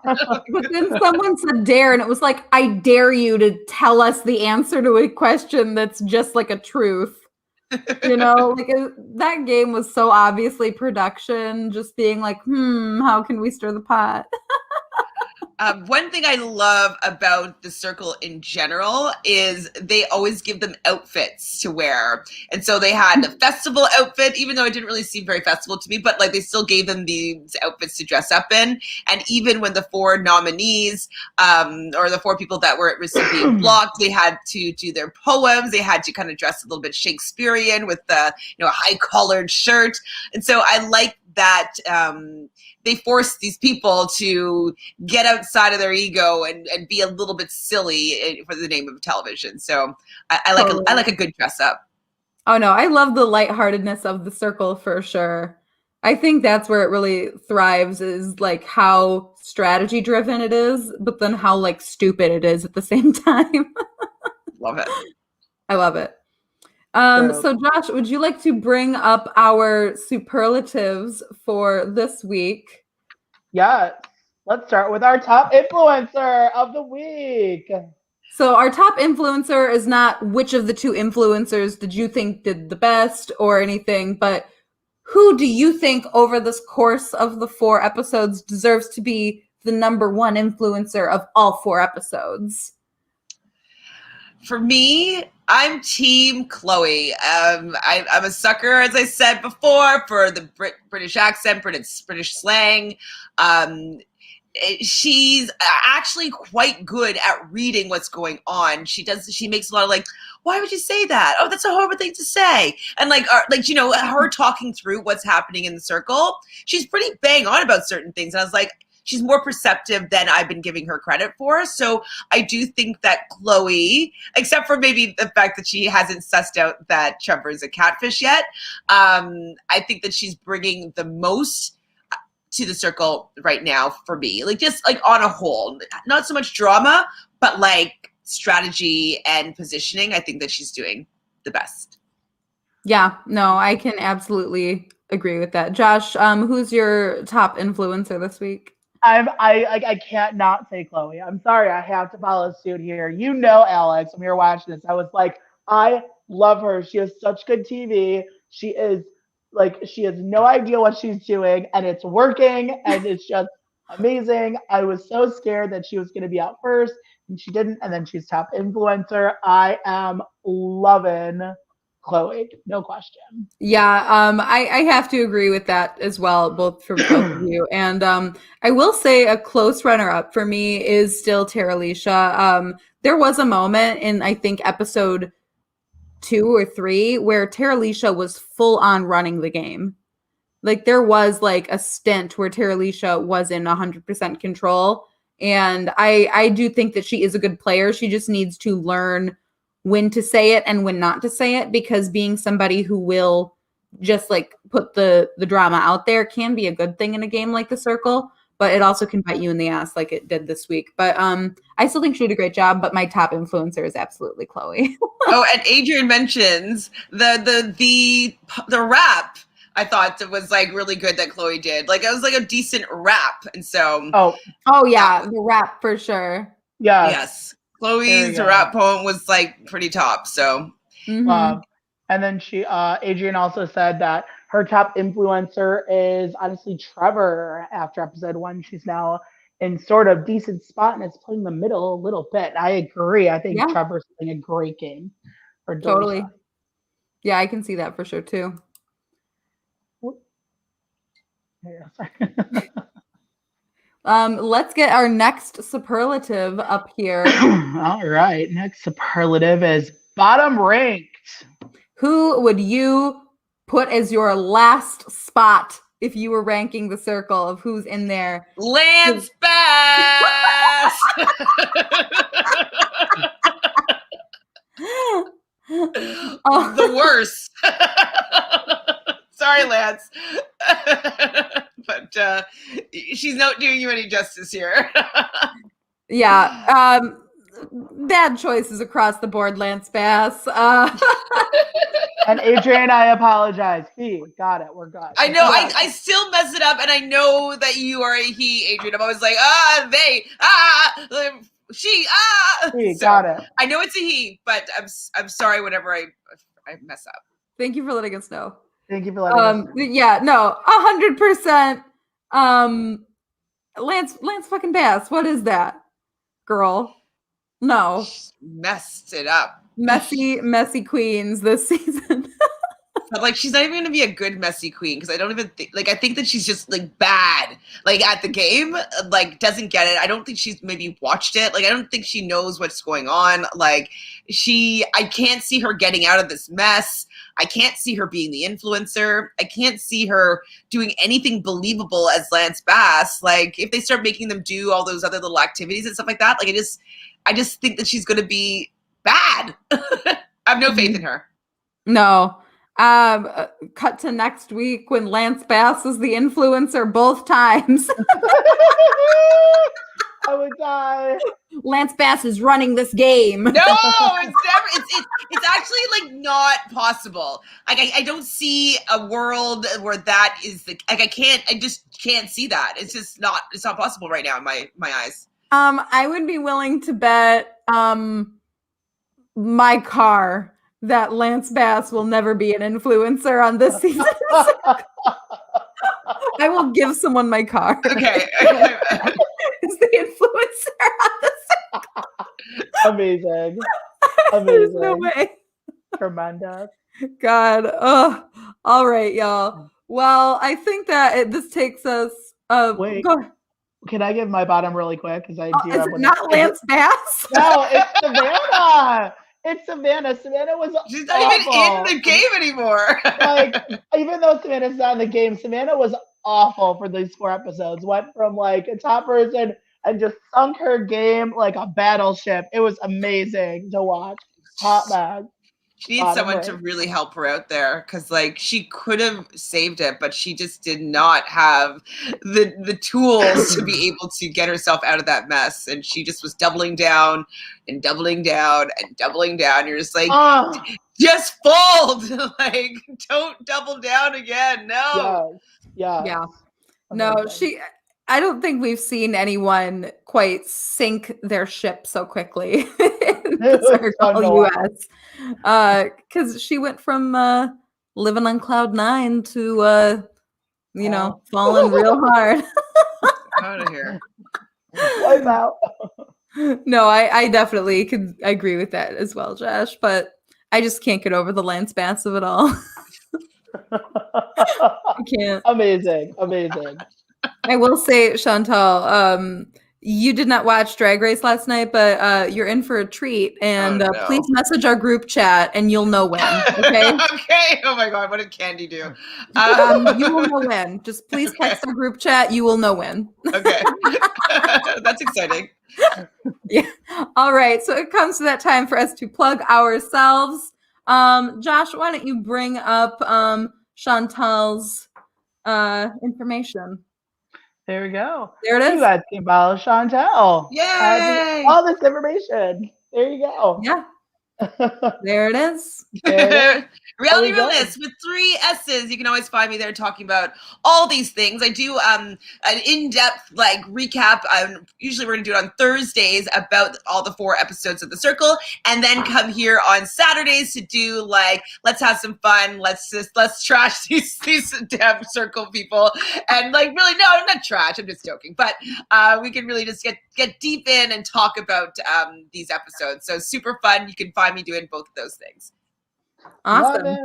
But then someone said dare, and it was like, I dare you to tell us the answer to a question that's just like a truth. You know, like that game was so obviously production, just being like, how can we stir the pot? One thing I love about the circle in general is they always give them outfits to wear. And so they had a festival outfit, even though it didn't really seem very festival to me, but like they still gave them these outfits to dress up in. And even when the 4 nominees or the 4 people that were at risk of being blocked, they had to do their poems. They had to kind of dress a little bit Shakespearean with the a high collared shirt. And so I like that they force these people to get outside of their ego and be a little bit silly for the name of television. So I like a good dress up. Oh no, I love the lightheartedness of the circle for sure. I think that's where it really thrives, is like how strategy driven it is, but then how like stupid it is at the same time. Love it. I love it. So Josh, would you like to bring up our superlatives for this week? Yeah, let's start with our top influencer of the week. So our top influencer is not which of the 2 influencers did you think did the best or anything, but who do you think over this course of the 4 episodes deserves to be the number 1 influencer of all 4 episodes? For me, I'm Team Chloe. I'm a sucker, as I said before, for the British accent, British slang. she's actually quite good at reading what's going on. She makes a lot of like, why would you say that? Oh, that's a horrible thing to say. And like her talking through what's happening in the circle, she's pretty bang on about certain things. And I was like, she's more perceptive than I've been giving her credit for. So I do think that Chloe, except for maybe the fact that she hasn't sussed out that Trevor is a catfish yet, I think that she's bringing the most to the circle right now for me. Like just like on a whole, not so much drama, but like strategy and positioning. I think that she's doing the best. Yeah, no, I can absolutely agree with that. Josh, who's your top influencer this week? I can't not say Chloe. I'm sorry, I have to follow suit here. You know, Alex, when we were watching this, I was like, I love her. She has such good TV. She has no idea what she's doing, and it's working, and it's just amazing. I was so scared that she was going to be out first, and she didn't, and then she's top influencer. I am loving Chloe, no question. Yeah, I have to agree with that as well, both for both of you. And I will say a close runner-up for me is still Alicia. There was a moment in, I think, episode 2 or 3 where Alicia was full on running the game. Like there was like a stint where Alicia was in 100% control. And I do think that she is a good player. She just needs to learn when to say it and when not to say it, because being somebody who will just like put the drama out there can be a good thing in a game like The Circle, but it also can bite you in the ass like it did this week. But I still think she did a great job, but my top influencer is absolutely Chloe. Oh, and Adrian mentions the rap. I thought it was like really good that Chloe did. Like it was like a decent rap, and so oh yeah, the rap for sure. Yeah. Yes. Chloe's rap poem was like pretty top. So, and then Adrian also said that her top influencer is honestly Trevor. After episode 1, she's now in sort of decent spot and it's playing the middle a little bit. I agree. I think Trevor's playing a great game for Doja. Totally. Yeah, I can see that for sure too. Let's get our next superlative up here. All right. Next superlative is bottom ranked. Who would you put as your last spot if you were ranking the circle of who's in there? Lance Bass! The worst. Sorry, Lance. But she's not doing you any justice here. Yeah. Bad choices across the board, Lance Bass. And Adrian, I apologize. He got it. We're good. I know. I still mess it up, and I know that you are a he, Adrian. I'm always like, they, she, He got it. I know it's a he, but I'm sorry whenever I mess up. Thank you for letting us know. Thank you for letting us know. Yeah, no, 100%. Lance fucking Bass. What is that, girl? No, messed it up. Messy queens this season. But like, she's not even gonna be a good messy queen because I don't even think I think that she's just like bad, like at the game, like doesn't get it. I don't think she's maybe watched it. Like I don't think she knows what's going on. Like I can't see her getting out of this mess. I can't see her being the influencer. I can't see her doing anything believable as Lance Bass. Like if they start making them do all those other little activities and stuff like that, like I just think that she's gonna be bad. I have no faith in her. No. Cut to next week when Lance Bass is the influencer both times. I would die. Lance Bass is running this game. No, it's actually like not possible. Like I don't see a world where that is I just can't see that. It's not possible right now in my eyes. I would be willing to bet my car that Lance Bass will never be an influencer on this season. I will give someone my car. Okay. Is the influencer on this? Amazing. There's no way. Tremendous. God. All right, y'all. Well, I think that this takes us. Wait. Go ahead. Can I give my bottom really quick? Because I do Is have it one. not Lance Bass? No, it's Savannah. It's Savannah. Savannah was She's not awful. even in the game anymore. Like, even though Savannah's not in the game, Savannah was awful for these 4 episodes. Went from like a top person and just sunk her game like a battleship. It was amazing to watch. Hot bag. She needs Bottom someone to rank. really help her out there because, like, she could have saved it, but she just did not have the tools to be able to get herself out of that mess. And she just was doubling down and doubling down and doubling down. You're just like, Oh, just fold. Like, don't double down again. No. yes. Yeah. No, Amazing. I don't think we've seen anyone quite sink their ship so quickly in the It's fun to Circle watch. US. Because she went from living on cloud 9 to, Wow. falling real hard. Out of here. Wipe out. No, I definitely could agree with that as well, Josh. But I just can't get over the Lance Bass of it all. I can't. Amazing. I will say, Chantal, you did not watch Drag Race last night, but you're in for a treat. And Oh, no. please message our group chat, and you'll know when. Okay. Okay. Oh my God. What did Candy do? You will know when. Just please text our group chat. You will know when. Okay. That's exciting. Yeah. All right. So it comes to that time for us to plug ourselves. Josh, why don't you bring up Chantal's information? There we go. There it You is. guys can follow Chantele. Yay! All this information. There you go. Yeah. There it is. There it is. Reality There we go. Realness with 3 S's. You can always find me there talking about all these things. I do an in-depth like recap. Usually we're gonna do it on Thursdays about all the 4 episodes of The Circle, and then come here on Saturdays to do like let's have some fun. Let's trash these damn Circle people, and like really no, I'm not trash. I'm just joking, but we can really just get deep in and talk about these episodes. So super fun. You can find me doing both of those things. Awesome. Love it.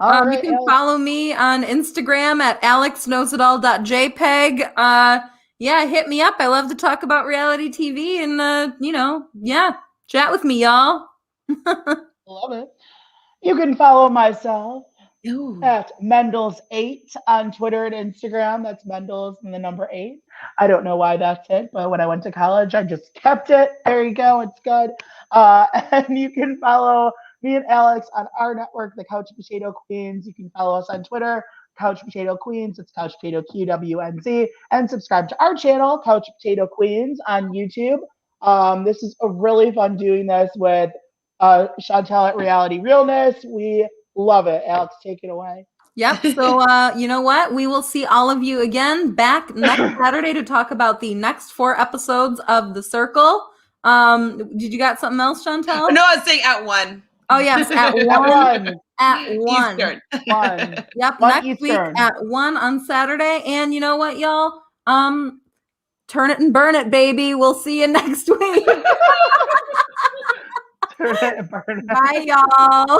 All right, you can Alex. follow me on Instagram at alexknowsitall.jpg. Yeah, hit me up. I love to talk about reality TV and, chat with me, y'all. Love it. You can follow myself Ooh. at Mendels8 on Twitter and Instagram. That's Mendels and the number 8. I don't know why that's it, but when I went to college, I just kept it. There you go. It's good. And you can follow me and Alex on our network, the Couch Potato Queens. You can follow us on Twitter, Couch Potato Queens. It's Couch Potato QWNZ. And subscribe to our channel, Couch Potato Queens, on YouTube. This is a really fun doing this with Chantele at Reality Realness. We love it. Alex, take it away. Yep. So, you know what? We will see all of you again back next Saturday to talk about the next 4 episodes of The Circle. Did you got something else, Chantele? No, I was saying at 1. Oh, yes, at 1. At 1. Eastern. 1. Yep, 1 next Eastern. week at 1 on Saturday. And you know what, y'all? Turn it and burn it, baby. We'll see you next week. Turn it and burn it. Bye, y'all.